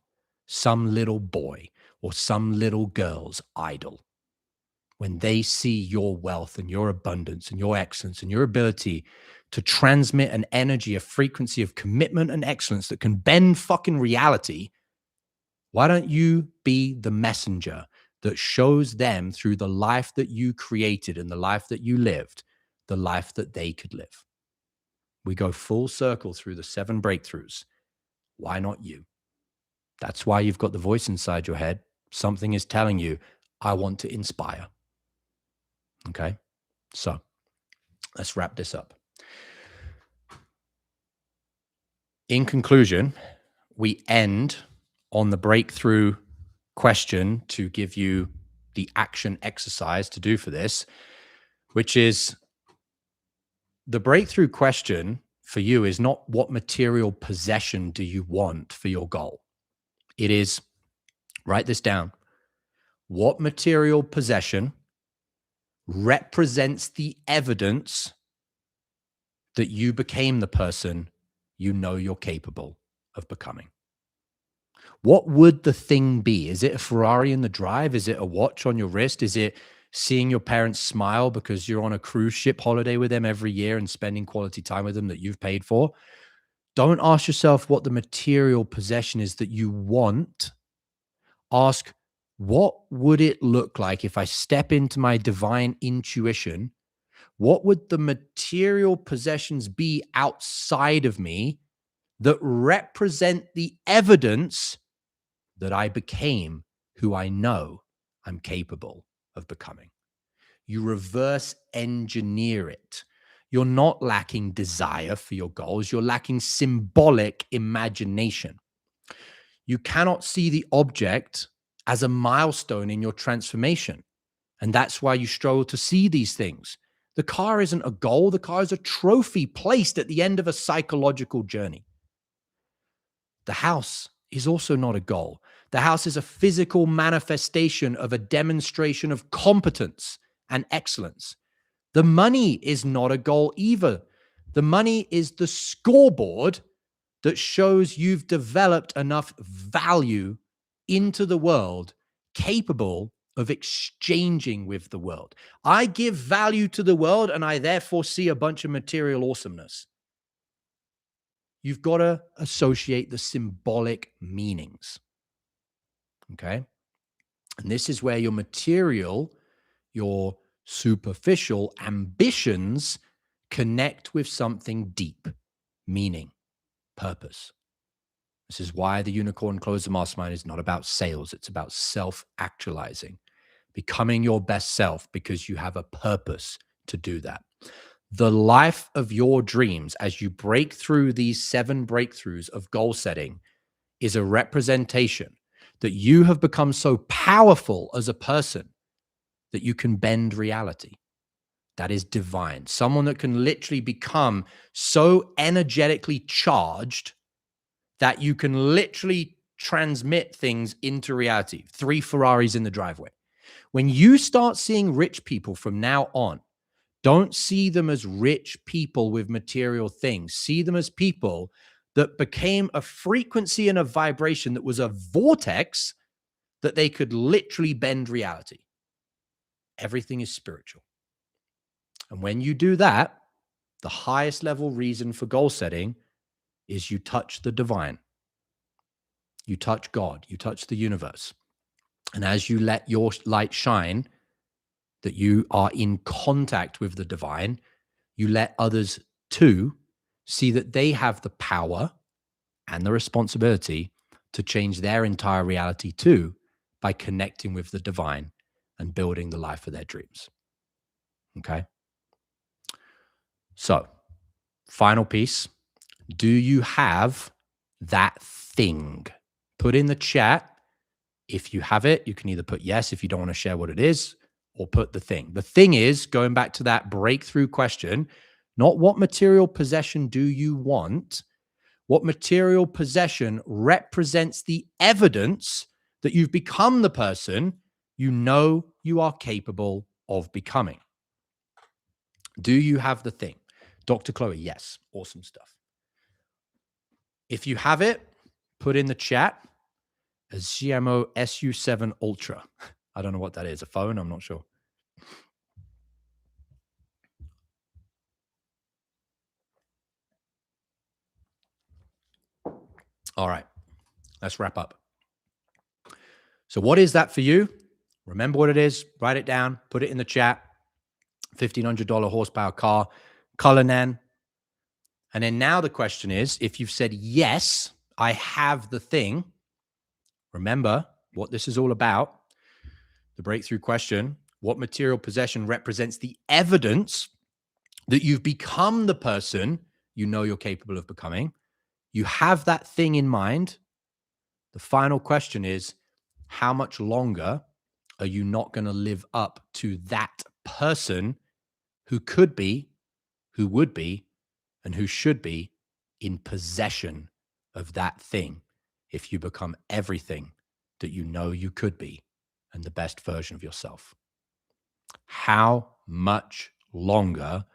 some little boy or some little girl's idol, when they see your wealth and your abundance and your excellence and your ability to transmit an energy, a frequency of commitment and excellence that can bend fucking reality, why don't you be the messenger that shows them through the life that you created and the life that you lived, the life that they could live? We go full circle through the 7 breakthroughs. Why not you? That's why you've got the voice inside your head. Something is telling you, I want to inspire. Okay. So let's wrap this up. In conclusion, we end on the breakthrough question to give you the action exercise to do for this, which is the breakthrough question for you is not what material possession do you want for your goal? It is, write this down. What material possession represents the evidence that you became the person you know you're capable of becoming? What would the thing be? Is it a Ferrari in the drive? Is it a watch on your wrist? Is it seeing your parents smile because you're on a cruise ship holiday with them every year and spending quality time with them that you've paid for? Don't ask yourself what the material possession is that you want. Ask, what would it look like if I step into my divine intuition? What would the material possessions be outside of me that represent the evidence that I became who I know I'm capable of becoming? You reverse engineer it. You're not lacking desire for your goals. You're lacking symbolic imagination. You cannot see the object as a milestone in your transformation. And that's why you struggle to see these things. The car isn't a goal. The car is a trophy placed at the end of a psychological journey. The house is also not a goal. The house is a physical manifestation of a demonstration of competence and excellence. The money is not a goal either. The money is the scoreboard that shows you've developed enough value into the world capable of exchanging with the world. I give value to the world and I therefore see a bunch of material awesomeness. You've got to associate the symbolic meanings. Okay. And this is where your material, your superficial ambitions connect with something deep, meaning, purpose. This is why the Unicorn Closer Mastermind is not about sales. It's about self-actualizing, becoming your best self because you have a purpose to do that. The life of your dreams, as you break through these 7 breakthroughs of goal setting, is a representation that you have become so powerful as a person that you can bend reality. That is divine. Someone that can literally become so energetically charged that you can literally transmit things into reality. 3 Ferraris in the driveway. When you start seeing rich people from now on, don't see them as rich people with material things. See them as people that became a frequency and a vibration that was a vortex that they could literally bend reality. Everything is spiritual. And when you do that, the highest level reason for goal setting is you touch the divine. You touch God, you touch the universe. And as you let your light shine, that you are in contact with the divine, you let others too see that they have the power and the responsibility to change their entire reality too by connecting with the divine and building the life of their dreams. Okay. So, final piece. Do you have that thing? Put in the chat. If you have it, you can either put yes if you don't want to share what it is, or put the thing. The thing is, going back to that breakthrough question, not what material possession do you want? What material possession represents the evidence that you've become the person you know you are capable of becoming? Do you have the thing? Dr. Chloe, yes. Awesome stuff. If you have it, put in the chat. A GMO SU7 Ultra. I don't know what that is. A phone? I'm not sure. All right, let's wrap up. So what is that for you? Remember what it is. Write it down. Put it in the chat. $1,500 horsepower car. Cullinan. And then now the question is, if you've said, yes, I have the thing, remember what this is all about. The breakthrough question: what material possession represents the evidence that you've become the person you know you're capable of becoming? You have that thing in mind. The final question is, how much longer are you not going to live up to that person who could be, who would be, and who should be in possession of that thing if you become everything that you know you could be and the best version of yourself? How much longer,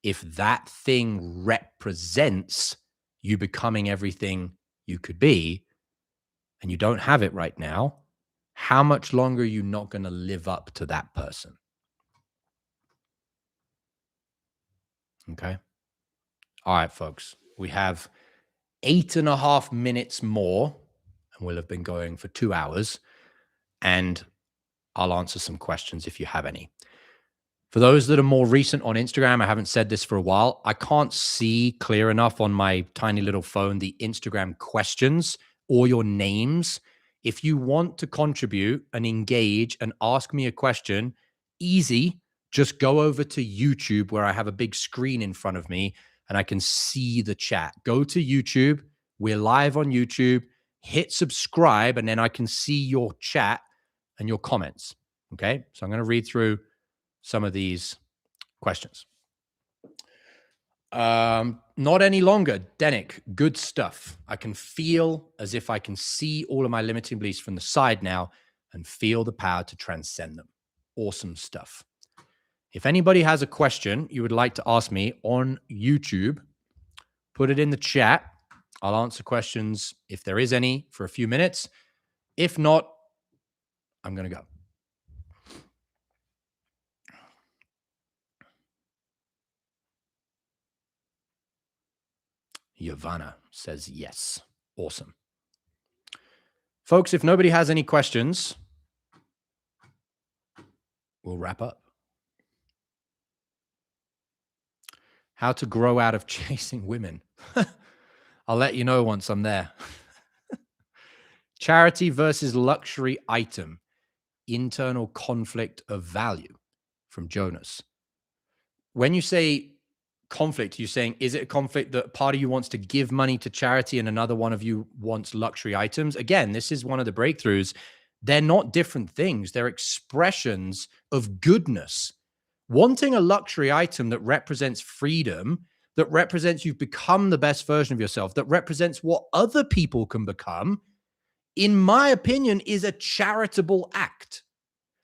if that thing represents you becoming everything you could be and you don't have it right now, how much longer are you not going to live up to that person? Okay. All right, folks, we have 8.5 minutes more and we'll have been going for 2 hours, and I'll answer some questions if you have any. For those that are more recent on Instagram, I haven't said this for a while. I can't see clear enough on my tiny little phone the Instagram questions or your names. If you want to contribute and engage and ask me a question, easy, just go over to YouTube where I have a big screen in front of me and I can see the chat. Go to YouTube. We're live on YouTube. Hit subscribe, and then I can see your chat and your comments. Okay. So I'm going to read through some of these questions. Not any longer. Denick, good stuff. I can feel as if I can see all of my limiting beliefs from the side now and feel the power to transcend them. Awesome stuff. If anybody has a question you would like to ask me on YouTube, put it in the chat. I'll answer questions if there is any for a few minutes. If not, I'm going to go. Yavana says yes. Awesome. Folks, if nobody has any questions, we'll wrap up. How to grow out of chasing women. I'll let you know once I'm there. Charity versus luxury item. Internal conflict of value, from Jonas. When you say conflict, you're saying, is it a conflict that part of you wants to give money to charity and another one of you wants luxury items? Again, this is one of the breakthroughs. They're not different things. They're expressions of goodness. Wanting a luxury item that represents freedom, that represents you've become the best version of yourself, that represents what other people can become, in my opinion, is a charitable act.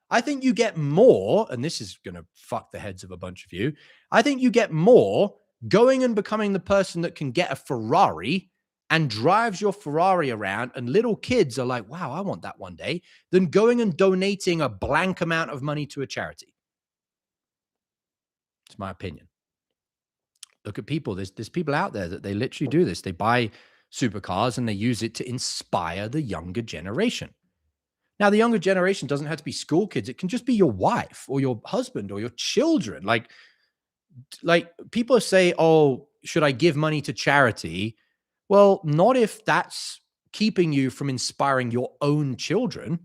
I think you get more, and this is going to fuck the heads of a bunch of you. I think you get more going and becoming the person that can get a Ferrari and drives your Ferrari around, and little kids are like, wow, I want that one day, than going and donating a blank amount of money to a charity. It's my opinion. Look at people. There's people out there that they literally do this. They buy supercars and they use it to inspire the younger generation. Now, the younger generation doesn't have to be school kids. It can just be your wife or your husband or your children. Like people say, oh, should I give money to charity? Well, not if that's keeping you from inspiring your own children.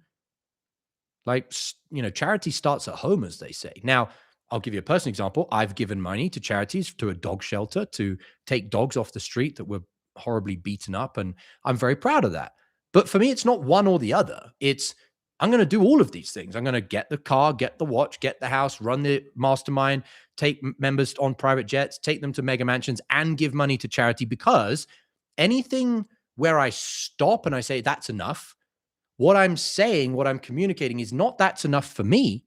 Charity starts at home, as they say. Now, I'll give you a personal example. I've given money to charities, to a dog shelter, to take dogs off the street that were horribly beaten up. And I'm very proud of that. But for me, it's not one or the other. It's, I'm going to do all of these things. I'm going to get the car, get the watch, get the house, run the mastermind, take members on private jets, take them to mega mansions, and give money to charity, because anything where I stop and I say that's enough, what I'm saying, what I'm communicating is not that's enough for me.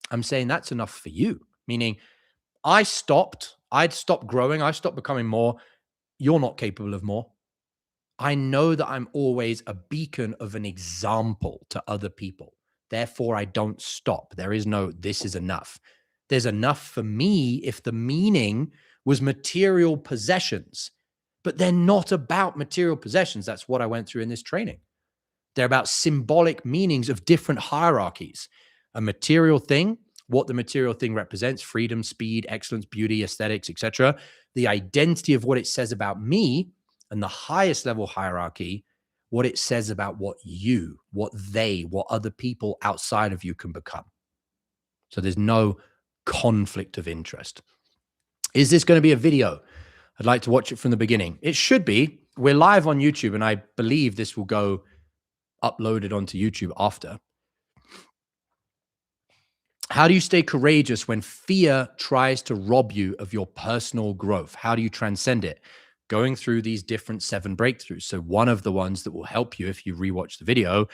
I'm saying that's enough for you. Meaning I'd stopped growing. I stopped becoming more. You're not capable of more. I know that I'm always a beacon of an example to other people. Therefore, I don't stop. There is no, this is enough. There's enough for me if the meaning was material possessions, but they're not about material possessions. That's what I went through in this training. They're about symbolic meanings of different hierarchies. A material thing, what the material thing represents, freedom, speed, excellence, beauty, aesthetics, etc. The identity of what it says about me, and the highest level hierarchy, what it says about what you, what they, what other people outside of you can become. So there's no conflict of interest. Is this going to be a video? I'd like to watch it from the beginning. It should be. We're live on YouTube, and I believe this will go uploaded onto YouTube after. How do you stay courageous when fear tries to rob you of your personal growth? How do you transcend it? Going through these different 7 breakthroughs. So one of the ones that will help you if you rewatch the video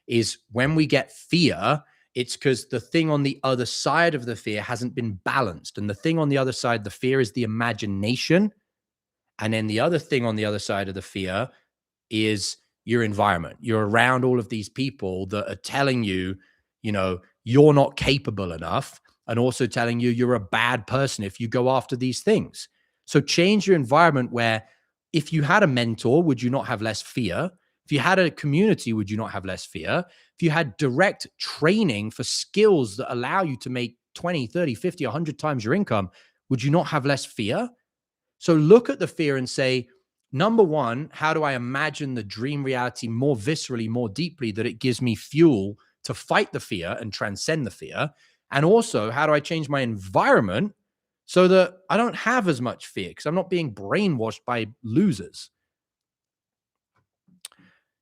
is when we get fear, it's because the thing on the other side of the fear hasn't been balanced. And the thing on the other side, the fear, is the imagination. And then the other thing on the other side of the fear is your environment. You're around all of these people that are telling you, you're not capable enough, and also telling you you're a bad person if you go after these things. So change your environment where if you had a mentor, would you not have less fear? If you had a community, would you not have less fear? If you had direct training for skills that allow you to make 20, 30, 50, 100 times your income, would you not have less fear? So look at the fear and say, number one, how do I imagine the dream reality more viscerally, more deeply, that it gives me fuel to fight the fear and transcend the fear? And also, how do I change my environment so that I don't have as much fear because I'm not being brainwashed by losers?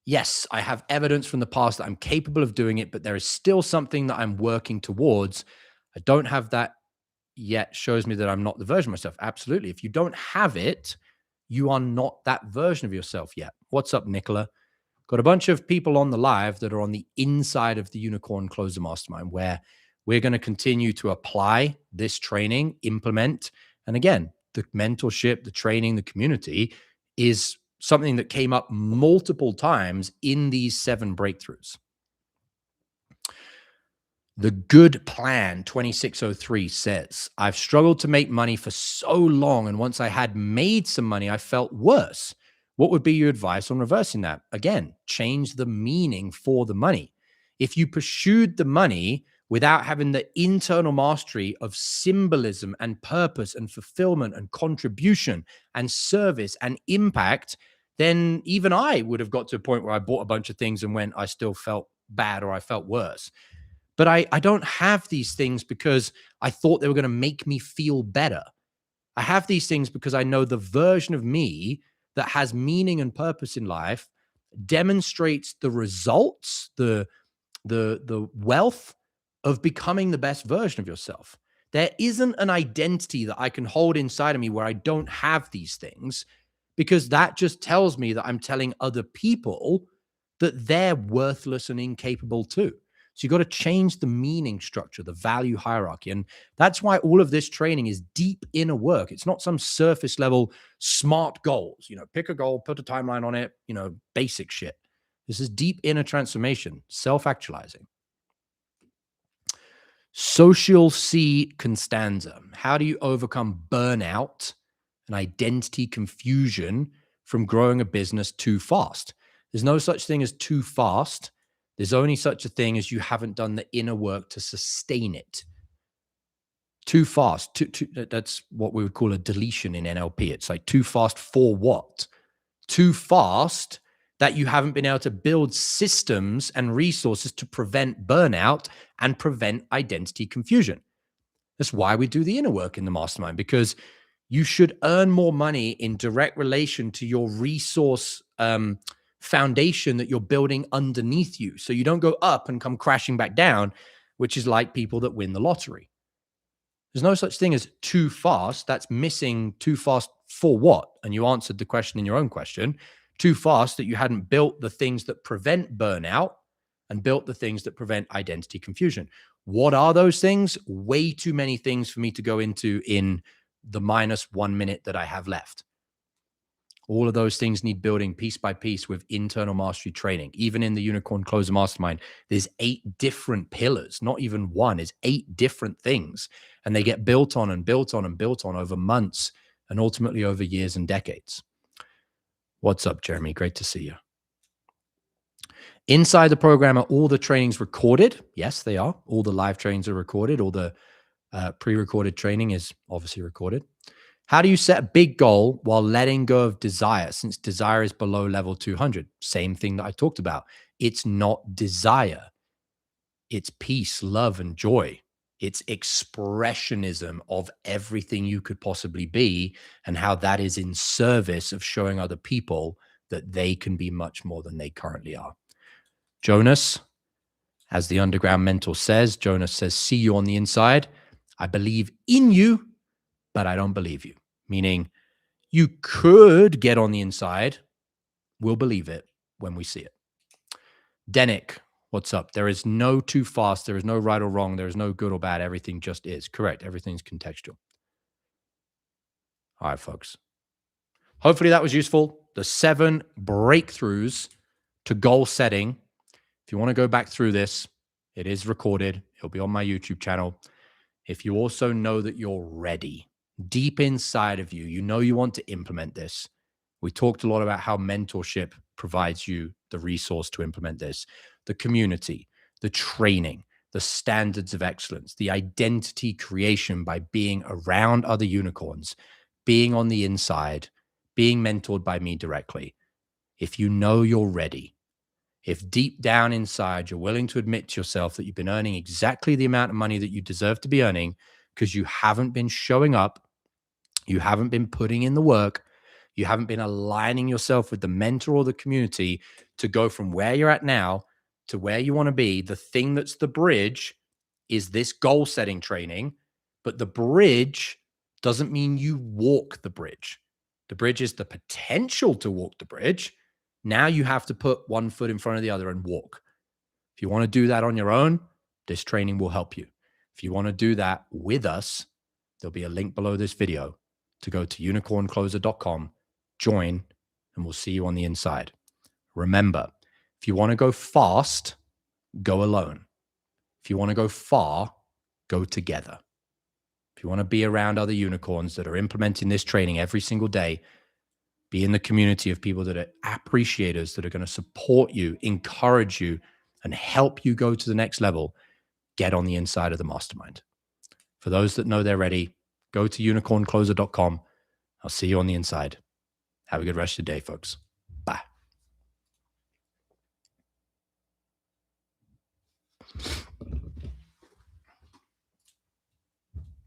Yes, I have evidence from the past that I'm capable of doing it, but there is still something that I'm working towards. I don't have that yet. Shows me that I'm not the version of myself. Absolutely. If you don't have it, you are not that version of yourself yet. What's up, Nicola? Got a bunch of people on the live that are on the inside of the Unicorn Closer Mastermind, where we're going to continue to apply this training, implement. And again, the mentorship, the training, the community is something that came up multiple times in these 7 breakthroughs. The Good Plan 2603 says, I've struggled to make money for so long, and once I had made some money, I felt worse. What would be your advice on reversing that? Again, change the meaning for the money. If you pursued the money without having the internal mastery of symbolism and purpose and fulfillment and contribution and service and impact, then even I would have got to a point where I bought a bunch of things and went, I still felt bad or I felt worse. But I don't have these things because I thought they were going to make me feel better. I have these things because I know the version of me that has meaning and purpose in life demonstrates the results, the wealth of becoming the best version of yourself. There isn't an identity that I can hold inside of me where I don't have these things, because that just tells me that I'm telling other people that they're worthless and incapable too. So you got to change the meaning structure, the value hierarchy. And that's why all of this training is deep inner work. It's not some surface level smart goals, pick a goal, put a timeline on it, basic shit. This is deep inner transformation, self-actualizing. Social C. Constanza. How do you overcome burnout and identity confusion from growing a business too fast? There's no such thing as too fast. There's only such a thing as you haven't done the inner work to sustain it. Too fast. That's what we would call a deletion in NLP. It's like too fast for what? Too fast that you haven't been able to build systems and resources to prevent burnout and prevent identity confusion. That's why we do the inner work in the mastermind, because you should earn more money in direct relation to your resource foundation that you're building underneath you. So you don't go up and come crashing back down, which is like people that win the lottery. There's no such thing as too fast. That's missing too fast for what? And you answered the question in your own question. Too fast that you hadn't built the things that prevent burnout and built the things that prevent identity confusion. What are those things? Way too many things for me to go into in the -1 minute that I have left. All of those things need building piece by piece with internal mastery training. Even in the Unicorn Closer Mastermind, there's 8 different pillars, not even one, it's 8 different things. And they get built on and built on and built on over months and ultimately over years and decades. What's up, Jeremy? Great to see you. Inside the program, are all the trainings recorded? Yes, they are. All the live trainings are recorded. All the pre-recorded training is obviously recorded. How do you set a big goal while letting go of desire, since desire is below level 200? Same thing that I talked about. It's not desire. It's peace, love, and joy. It's expressionism of everything you could possibly be and how that is in service of showing other people that they can be much more than they currently are. Jonas, as the Underground Mentor says, Jonas says, see you on the inside. I believe in you, but I don't believe you. Meaning you could get on the inside. We'll believe it when we see it. Denick, what's up? There is no too fast. There is no right or wrong. There is no good or bad. Everything just is. Correct. Everything's contextual. All right, folks. Hopefully that was useful. The 7 breakthroughs to goal setting. If you want to go back through this, it is recorded. It'll be on my YouTube channel. If you also know that you're ready, deep inside of you, you know you want to implement this. We talked a lot about how mentorship provides you the resource to implement this, the community, the training, the standards of excellence, the identity creation by being around other unicorns, being on the inside, being mentored by me directly. If you know you're ready, if deep down inside you're willing to admit to yourself that you've been earning exactly the amount of money that you deserve to be earning because you haven't been showing up, you haven't been putting in the work, you haven't been aligning yourself with the mentor or the community to go from where you're at now to where you want to be, the thing that's the bridge is this goal setting training. But the bridge doesn't mean you walk the bridge. The bridge is the potential to walk the bridge. Now you have to put one foot in front of the other and walk. If you want to do that on your own, this training will help you. If you want to do that with us, there'll be a link below this video to go to unicorncloser.com, join, and we'll see you on the inside. Remember, if you want to go fast, go alone. If you want to go far, go together. If you want to be around other unicorns that are implementing this training every single day, be in the community of people that are appreciators, that are going to support you, encourage you, and help you go to the next level, get on the inside of the mastermind. For those that know they're ready, go to unicorncloser.com. I'll see you on the inside. Have a good rest of your day, folks. Bye.